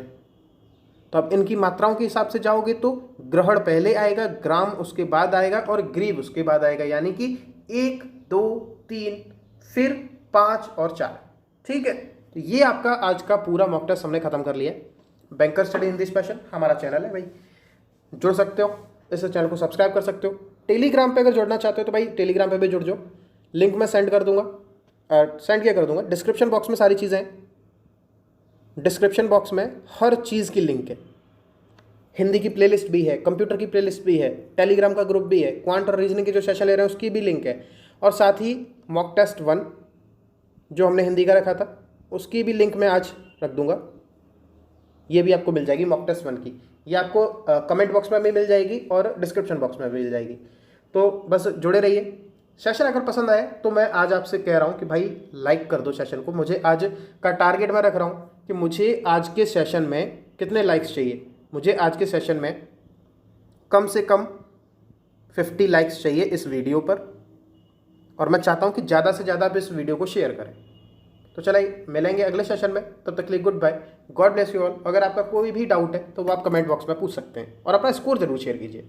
तो अब इनकी मात्राओं के हिसाब से जाओगे तो ग्रहण पहले आएगा, ग्राम उसके बाद आएगा, और ग्रीव उसके बाद आएगा, यानी कि 1 2 3 फिर 5 और 4। ठीक है, तो ये आपका आज का पूरा मॉक टेस्ट हमने खत्म कर लिया। बैंकर स्टडी हिंदी स्पेशल हमारा चैनल है भाई, जुड़ सकते हो, इस चैनल को सब्सक्राइब कर सकते हो। टेलीग्राम पे अगर जुड़ना चाहते हो तो भाई टेलीग्राम पे भी जुड़ जाओ, लिंक मैं सेंड कर दूंगा, सेंड किया कर दूंगा। डिस्क्रिप्शन बॉक्स में सारी चीज़ें हैं, डिस्क्रिप्शन बॉक्स में हर चीज़ की लिंक है। हिंदी की प्लेलिस्ट भी है, कंप्यूटर की प्लेलिस्ट भी है, टेलीग्राम का ग्रुप भी है, क्वांट और रीजनिंग के जो सेशन ले रहे हैं उसकी भी लिंक है, और साथ ही मॉक टेस्ट 1 जो हमने हिंदी का रखा था उसकी भी लिंक मैं आज रख दूंगा। ये भी आपको मिल जाएगी मॉक टेस्ट 1 की, ये आपको कमेंट बॉक्स में भी मिल जाएगी और डिस्क्रिप्शन बॉक्स में भी मिल जाएगी। तो बस जुड़े रहिए। सेशन अगर पसंद आए तो मैं आज आपसे कह रहा हूँ कि भाई लाइक कर दो सेशन को। मुझे आज का टारगेट मैं रख रहा हूँ कि मुझे आज के सेशन में कितने लाइक्स चाहिए। मुझे आज के सेशन में कम से कम 50 लाइक्स चाहिए इस वीडियो पर, और मैं चाहता हूँ कि ज़्यादा से ज़्यादा आप इस वीडियो को शेयर करें। तो चलिए मिलेंगे अगले सेशन में, तब तक के लिए goodbye, god bless you all. अगर आपका कोई भी डाउट है तो वो आप कमेंट बॉक्स में पूछ सकते हैं, और अपना स्कोर जरूर शेयर कीजिए।